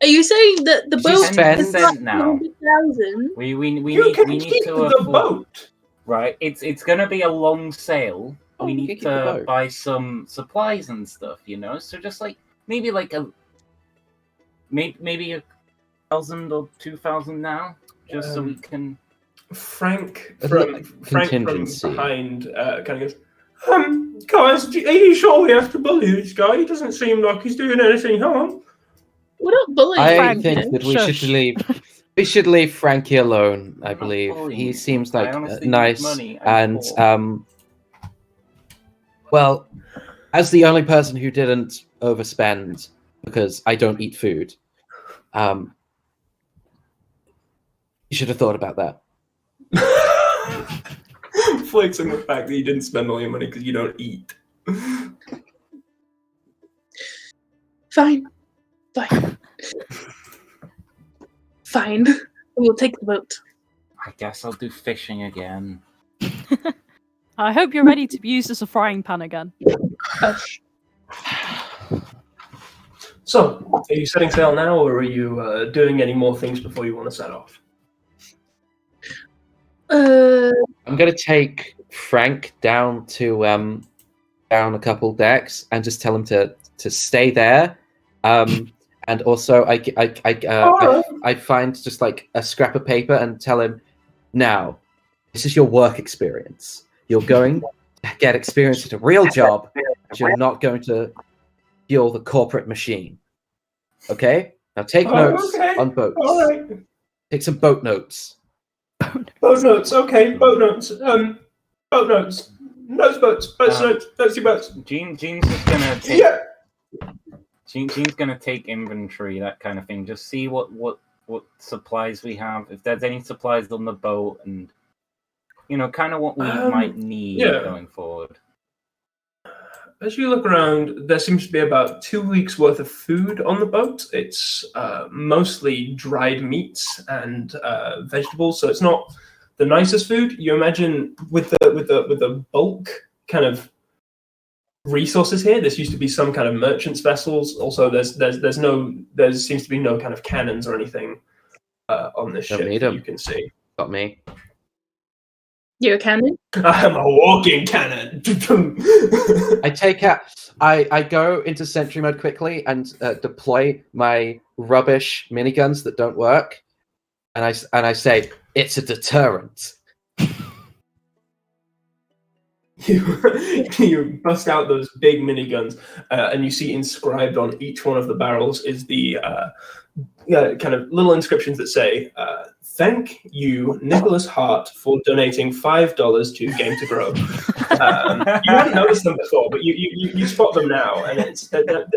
Are you saying that the You boat spend is it not now. 100,000? We You need can we need keep to the afford. boat. Right, it's gonna be a long sail. Oh, We you need can keep the to boat. buy some supplies and stuff, So just like maybe like maybe 1,000 or 2,000 now, just so we can. Frank Is from it Frank from contingency? behind kind of goes, guys, are you sure we have to bully this guy? He doesn't seem like he's doing anything harm. We're not bullying I Frank, think you know? that we Shush. should leave. We should leave Frankie alone. I I'm not believe bullying he you. seems I like honestly need nice money. I'm and poor. well, as the only person who didn't overspend because I don't eat food, you should have thought about that. Flexing the fact that you didn't spend all your money because you don't eat. Fine. Fine. We'll take the boat. I guess I'll do fishing again. I hope you're ready to be used as a frying pan again. So, are you setting sail now, or are you doing any more things before you want to set off? I'm gonna take Frank down to down a couple decks and just tell him to stay there. And also, I find just like a scrap of paper and tell him, now, this is your work experience. You're going to get experience at a real job. You're not going to fuel the corporate machine. Okay? Now take notes on boats. All right. Take some boat notes. Boat notes. Okay. Boat notes. Boat notes. Notes boats. Boats notes. Notes boats. Jean's just gonna take. Yeah. Jean's gonna take inventory, that kind of thing. Just see what supplies we have. If there's any supplies on the boat, and kind of what we might need going forward. As you look around, there seems to be about 2 weeks worth of food on the boat. It's mostly dried meats and vegetables, so it's not the nicest food. You imagine with the bulk kind of resources here. This used to be some kind of merchant's vessels. Also, there seems to be no kind of cannons or anything on this Don't ship need that 'em. you can see. Got me. You're a cannon? I'm a walking cannon. I take out. I go into sentry mode quickly and deploy my rubbish miniguns that don't work, and I say it's a deterrent. You bust out those big miniguns, and you see inscribed on each one of the barrels is the kind of little inscriptions that say, "Thank you, Nicholas Hart, for donating $5 to Game to Grow." You hadn't noticed them before, but you spot them now, and they're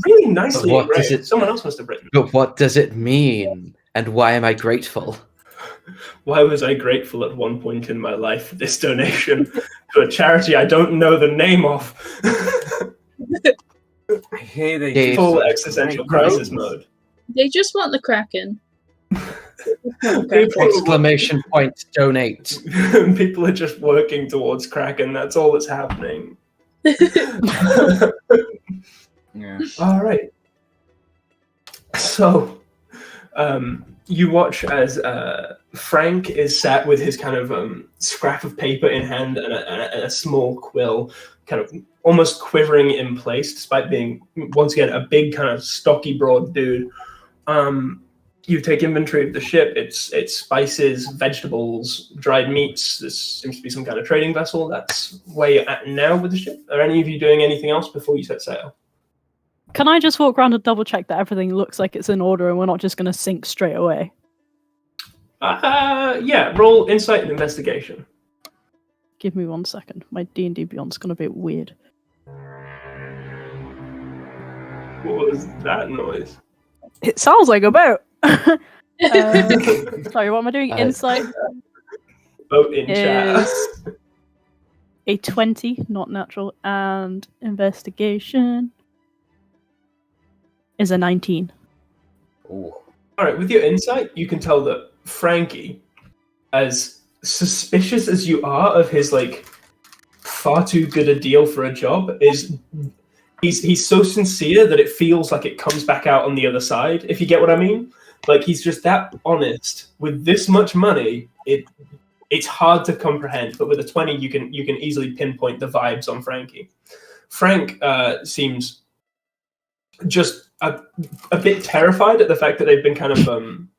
really nicely What does engraved. it- Someone else must have written. But what does it mean, and why am I grateful? Why was I grateful at one point in my life for this donation to a charity I don't know the name of? I hear they Dave. Full existential crisis mode. They just want the Kraken. Exclamation point! Donate. People are just working towards Kraken. That's all that's happening. Yeah. All right. So, you watch as Frank is sat with his kind of scrap of paper in hand and a small quill, kind of almost quivering in place, despite being, once again, a big kind of stocky, broad dude. You take inventory of the ship. It's spices, vegetables, dried meats. This seems to be some kind of trading vessel. That's where you're at now with the ship. Are any of you doing anything else before you set sail? Can I just walk around and double check that everything looks like it's in order and we're not just going to sink straight away? Yeah, roll insight and investigation. Give me 1 second. My D&D Beyond's going to be weird. What was that noise? It sounds like a boat. Sorry, what am I doing? Insight Boat in chat. is a 20, not natural, and investigation is a 19. Ooh. Alright, with your insight, you can tell that Frankie, as suspicious as you are of his, like, far too good a deal for a job, he's so sincere that it feels like it comes back out on the other side, if you get what I mean. Like, he's just that honest. With this much money, it's hard to comprehend, but with a 20, you can easily pinpoint the vibes on Frankie. Frank seems just a bit terrified at the fact that they've been kind of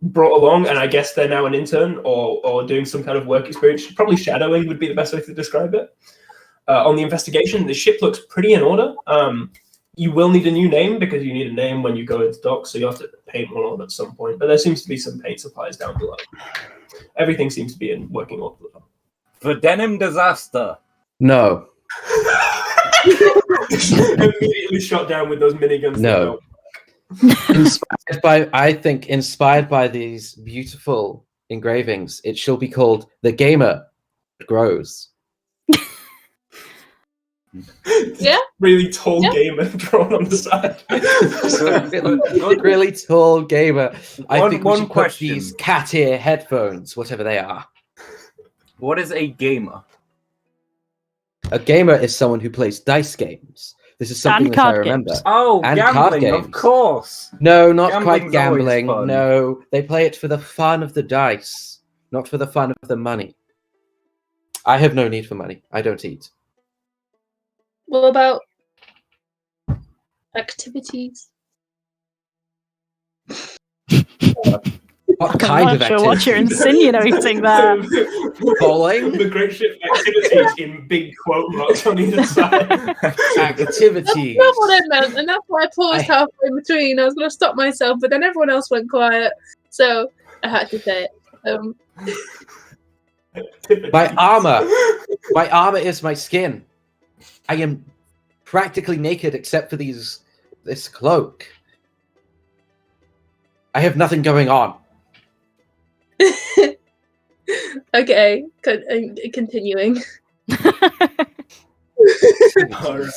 brought along, and I guess they're now an intern or doing some kind of work experience. Probably shadowing would be the best way to describe it. On the investigation, the ship looks pretty in order. You will need a new name because you need a name when you go into dock, so you have to paint one on at some point. But there seems to be some paint supplies down below. Everything seems to be in working order. The denim disaster. No. Immediately shot down with those miniguns. No. Inspired by these beautiful engravings, it shall be called The Gamer Grows. Yeah. Really tall gamer drawn on the side. really tall gamer. I think we one should put question. these cat ear headphones, whatever they are. What is a gamer? A gamer is someone who plays dice games. This is something And that I card remember. games. Oh, And card gambling, of games. course. No, not quite Gambling's always gambling. fun. No, they play it for the fun of the dice, not for the fun of the money. I have no need for money. I don't eat. What about activities? What I'm kind not of sure what you're activities? insinuating there. Bowling? The great ship activities in big quote marks on either side. Activities. That's not what I meant, and that's why I paused halfway between. I was going to stop myself, but then everyone else went quiet, so I had to say it. My armor is my skin. I am practically naked except for this cloak. I have nothing going on. Okay, continuing. Alright.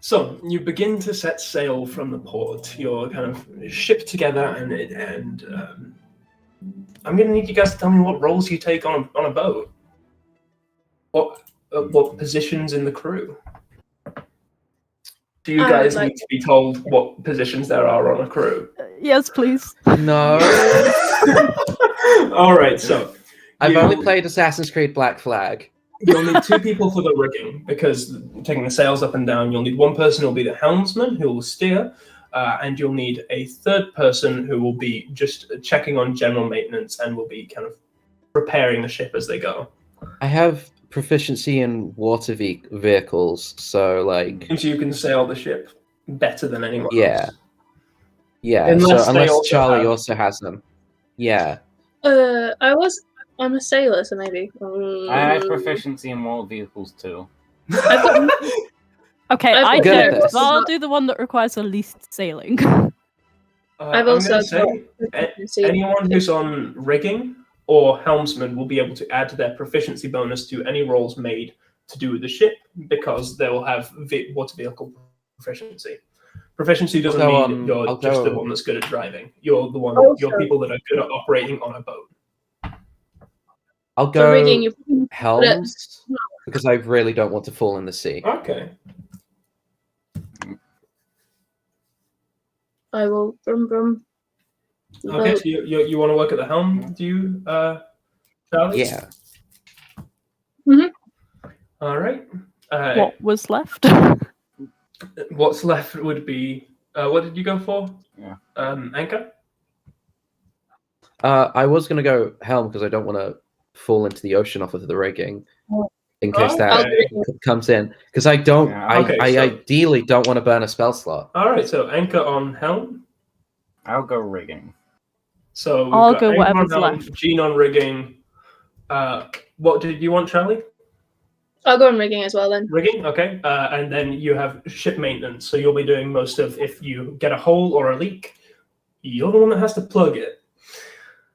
So you begin to set sail from the port. You're kind of shipped together, and I'm going to need you guys to tell me what roles you take on a boat. What positions in the crew? Do you guys need to be told what positions there are on a crew? Yes, please. No. All right, so I've only played Assassin's Creed Black Flag. You'll need 2 people for the rigging, because taking the sails up and down, you'll need 1 person who will be the helmsman, who will steer, and you'll need a 3rd person who will be just checking on general maintenance and will be kind of repairing the ship as they go. I have proficiency in water vehicles, so like... So you can sail the ship better than anyone Yeah. else. Yeah, Unless unless Charlie also has them. Yeah. I'm a sailor, so maybe. I have proficiency in more vehicles too. I've got Okay, I've I got do. this. So I'll do the one that requires the least sailing. I've I'm also gonna say got proficiency. anyone who's on rigging or helmsman will be able to add their proficiency bonus to any rolls made to do with the ship, because they will have water vehicle proficiency. Proficiency doesn't mean you're just the one that's good at driving. You're the one. You're people that are good at operating on a boat. I'll go rigging, helms, because I really don't want to fall in the sea. Okay. I will brum. Okay, so you want to work at the helm, do you, Charlie? Yeah. Mm-hmm. All right. What was left? What's left would be... what did you go for? Yeah. Anchor? I was going to go helm because I don't want to fall into the ocean off of the rigging. in case Okay. that comes in, because I don't. Yeah, okay, I so- ideally don't want to burn a spell slot. All right, so anchor on helm. I'll go rigging. So we've I'll got go anchor whatever's on helm, left. Gene on rigging. What did you want, Charlie? I'll go on rigging as well then. Rigging, okay. And then you have ship maintenance. So you'll be doing most of if you get a hole or a leak, you're the one that has to plug it.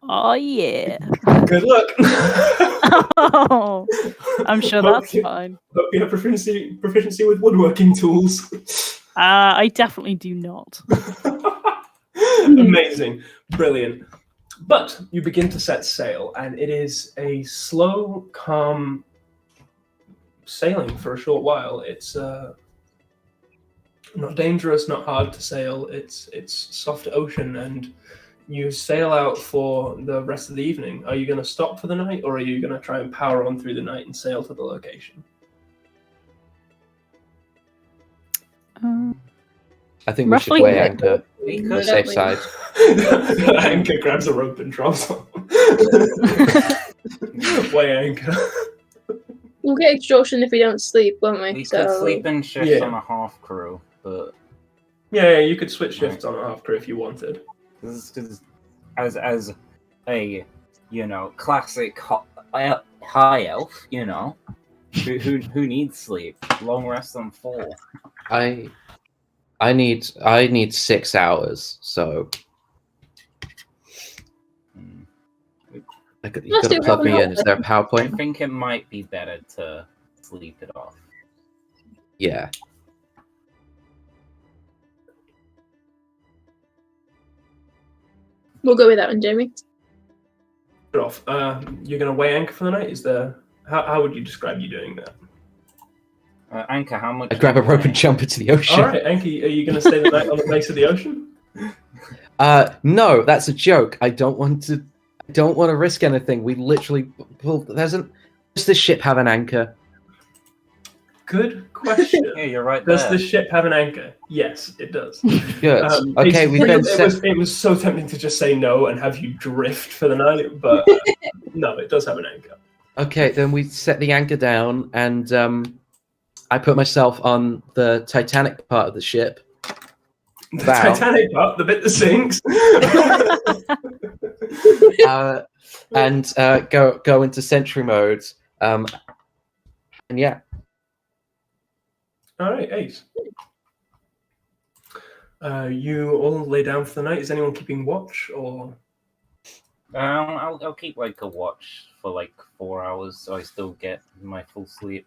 Oh yeah. Good luck. Oh, I'm sure Hope that's you- fine. Hope you have proficiency with woodworking tools. I definitely do not. Amazing. Brilliant. But you begin to set sail, and it is a slow, calm sailing for a short while. It's not dangerous, not hard to sail. It's soft ocean, and you sail out for the rest of the evening. Are you going to stop for the night, or are you going to try and power on through the night and sail to the location? I think we Roughly- should weigh anchor We on the could safe side. Anchor grabs a rope and drops on. Way anchor. We'll get exhaustion if we don't sleep, won't we? We So could sleep in shifts Yeah. on a half crew, but Yeah, you could switch shifts on a half crew if you wanted. because as a classic high elf, who needs sleep? Long rest on 4. I need 6 hours, so Hmm. you Let's got do to plug half an me in. hour Is there a I PowerPoint? think it might be better to sleep it off. Yeah. we'll go with that one, Jamie. Off. You're going to weigh anchor for the night? Is there? How would you describe you doing that? Anchor, how much? I grab a rope and jump into the ocean. All right, Anchor, are you going to stay the night on the base of the ocean? No, that's a joke. I don't want to risk anything. We literally does the ship have an anchor? Good question. Yeah, you're right Does there. the ship have an anchor? Yes, it does. Good. Okay, we've been it was so tempting to just say no and have you drift for the night, but no, it does have an anchor. Okay, then we set the anchor down, and I put myself on the Titanic part of the ship. The Bow. Titanic part, the bit that sinks. And go into sentry mode. And yeah, All right, Ace. You all lay down for the night. Is anyone keeping watch, or? I'll keep like a watch for like 4 hours, so I still get my full sleep.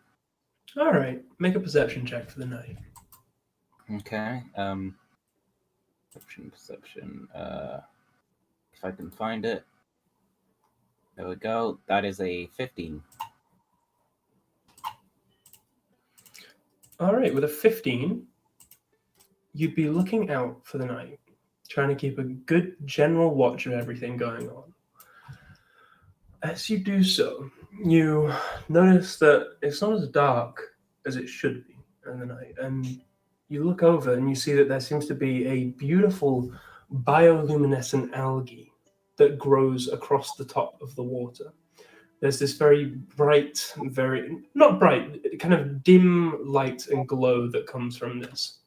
All right, make a perception check for the night. Okay. Perception. If I can find it. There we go. That is a 15. All right, with a 15, you'd be looking out for the night, trying to keep a good general watch of everything going on. As you do so, you notice that it's not as dark as it should be in the night, and you look over and you see that there seems to be a beautiful bioluminescent algae that grows across the top of the water. There's this very bright, not bright, kind of dim light and glow that comes from this.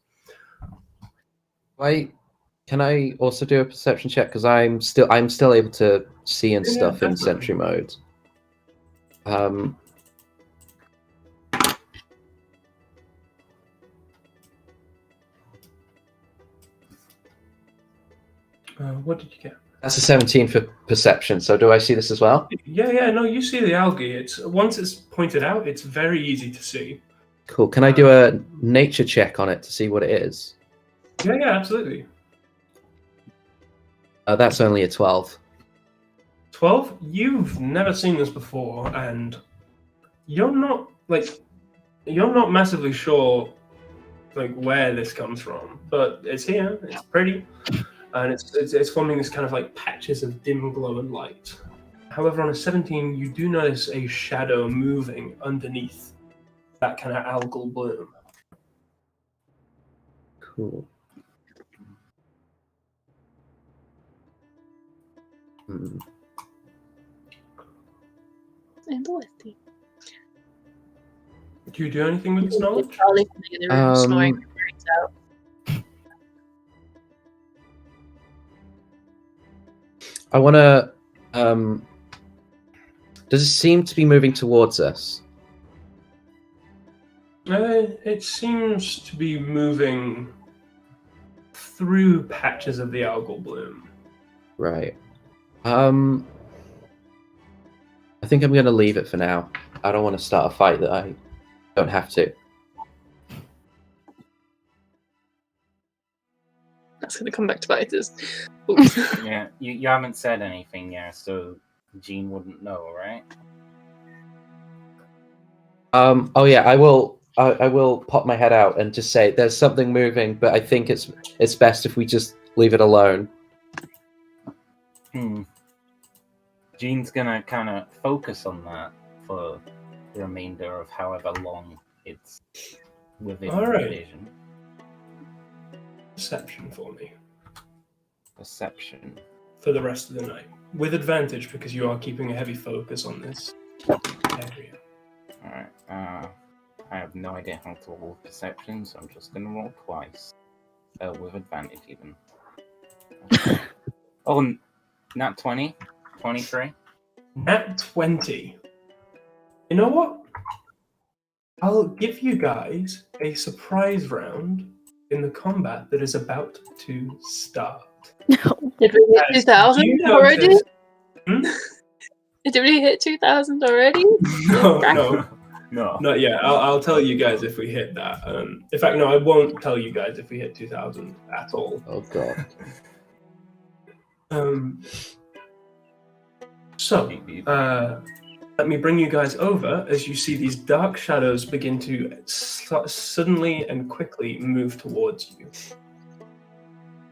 can I also do a perception check, because I'm still able to see and Yeah, stuff in definitely. sentry mode. What did you get? That's a 17 for perception. So do I see this as well? Yeah, no, you see the algae. It's once it's pointed out, it's very easy to see. Cool. Can I do a nature check on it to see what it is? Yeah, absolutely. That's only a 12. 12, you've never seen this before, and you're not massively sure where this comes from, but it's here, it's pretty, and it's forming this kind of like patches of dim glow and light. However, on a 17, you do notice a shadow moving underneath that kind of algal bloom. Cool. And OST. Do you do anything with this knowledge? Charlie from the other room snoring her brains out. I want to. Does it seem to be moving towards us? It seems to be moving through patches of the algal bloom. Right. I think I'm going to leave it for now. I don't want to start a fight that I don't have to. That's going to come back to bite us. Yeah, you haven't said anything yet, so Jean wouldn't know, right? Oh yeah, I will. I will pop my head out and just say there's something moving, but I think it's best if we just leave it alone. Jean's gonna kind of focus on that for the remainder of however long it's within Alright. vision. Perception for me Perception. for the rest of the night. With advantage because you are keeping a heavy focus on this area. Alright, I have no idea how to roll perception, so I'm just gonna roll twice. With advantage, even. Oh, not 20? 23? Nat 20. You know what? I'll give you guys a surprise round in the combat that is about to start. Did we hit 2,000 You already? notice- Did we hit 2,000 already? No, not yet. I'll tell you guys if we hit that. In fact, no, I won't tell you guys if we hit 2,000 at all. Oh god. So, let me bring you guys over as you see these dark shadows begin to suddenly and quickly move towards you.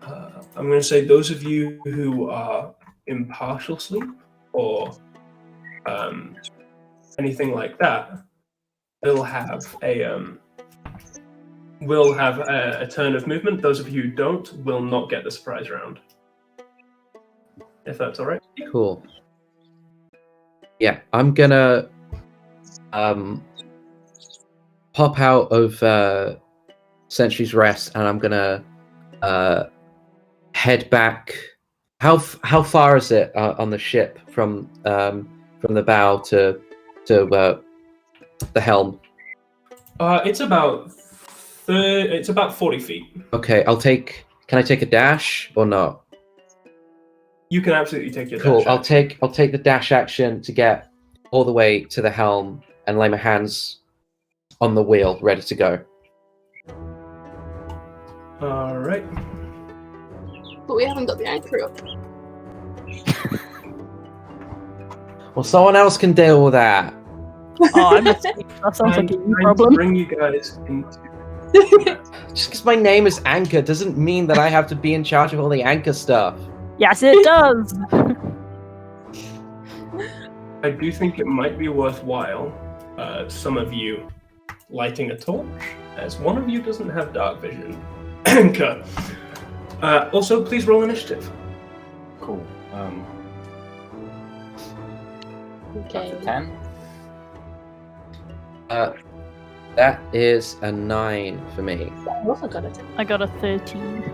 I'm going to say those of you who are in partial sleep or anything like that will have a turn of movement. Those of you who don't will not get the surprise round. If that's all right. Cool. Yeah, I'm gonna pop out of Sentry's Rest, and I'm gonna head back. How far is it on the ship from the bow to the helm? It's about 40 feet. Okay, Can I take a dash or not? You can absolutely take your Cool. dash I'll take the dash action to get all the way to the helm and lay my hands on the wheel, ready to go. All right. But we haven't got the anchor up. Well, someone else can deal with that. Oh, I'm asleep. That sounds like a you I'm trying to problem. bring you guys into. Just because my name is Anchor doesn't mean that I have to be in charge of all the anchor stuff. Yes, it does. I do think it might be worthwhile, some of you lighting a torch, as one of you doesn't have dark vision. Okay. Also, please roll initiative. Cool. Okay. That's a 10. That is a 9 for me. I also got it. I got a 13.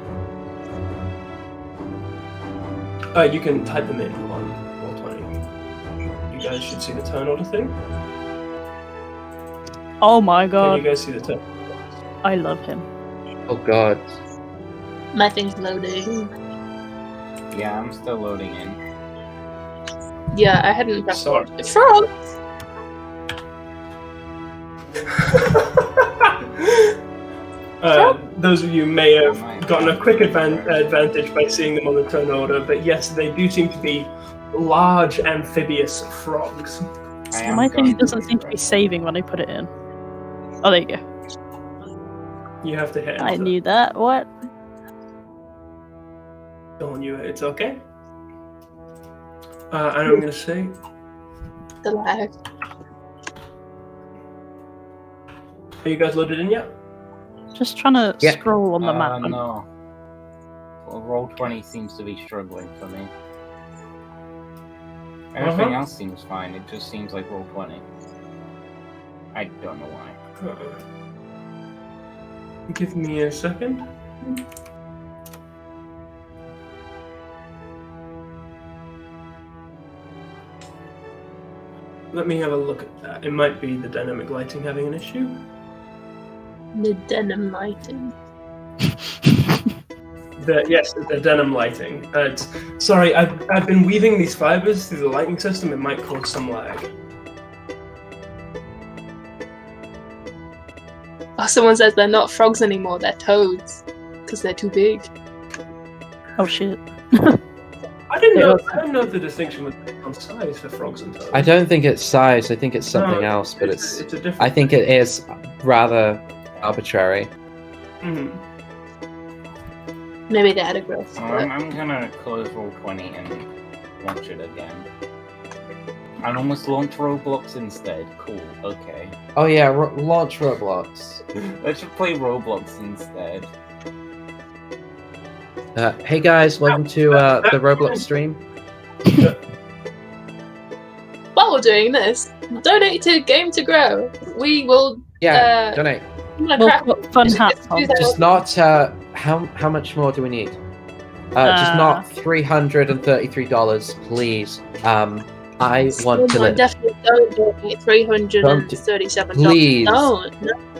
You can type them in on Roll20. You guys should see the turn order thing. Oh my Can god, you guys see the turn? I love him. Oh god. My thing's loading. Yeah, I'm still loading in. Yeah, I hadn't pressed Sorry. forward. Frog! Those of you may have gotten a quick advantage by seeing them on the turn order, but yes, they do seem to be large amphibious frogs. My thing doesn't seem to be saving when I put it in. Oh, there you go. You have to hit I enter. knew that. What? Telling you it's okay. And I'm going to say, The lag. are you guys loaded in yet? Just trying to Yeah. scroll on the map. No. Well, Roll20 seems to be struggling for me. Everything else seems fine. It just seems like Roll20. I don't know why. Give me a second. Let me have a look at that. It might be the dynamic lighting having an issue. The denim lighting. Yes, the denim lighting. Sorry, I've been weaving these fibers through the lighting system. It might cause some lag. Oh, someone says they're not frogs anymore, they're toads. Because they're too big. Oh shit. I didn't know the distinction was on size for frogs and toads. I don't think it's size. I think it's something else, but it's a different. I think it is rather arbitrary. Mhm. Maybe they had a growth. I'm gonna close Roll20 and launch it again. And almost launch Roblox instead. Cool, okay. Oh yeah, launch Roblox. Let's just play Roblox instead. Hey guys, welcome to the Roblox stream. While we're doing this, donate to Game to Grow. We will. Yeah, donate. We'll put fun hats on. Just not. How much more do we need? Just not $333, please. I want to live. Definitely don't donate $337. Please. Don't.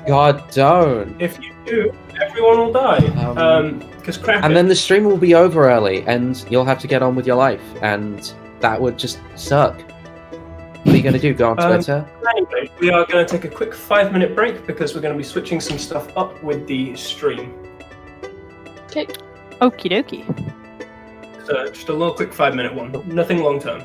God, don't. If you do, everyone will die. Because crap. And then the stream will be over early, and you'll have to get on with your life, and that would just suck. What are you going to do? Go on Twitter? Anyway, we are going to take a quick 5-minute break because we're going to be switching some stuff up with the stream. Okay. Okie dokie. So just a little quick 5-minute one. Nothing long term.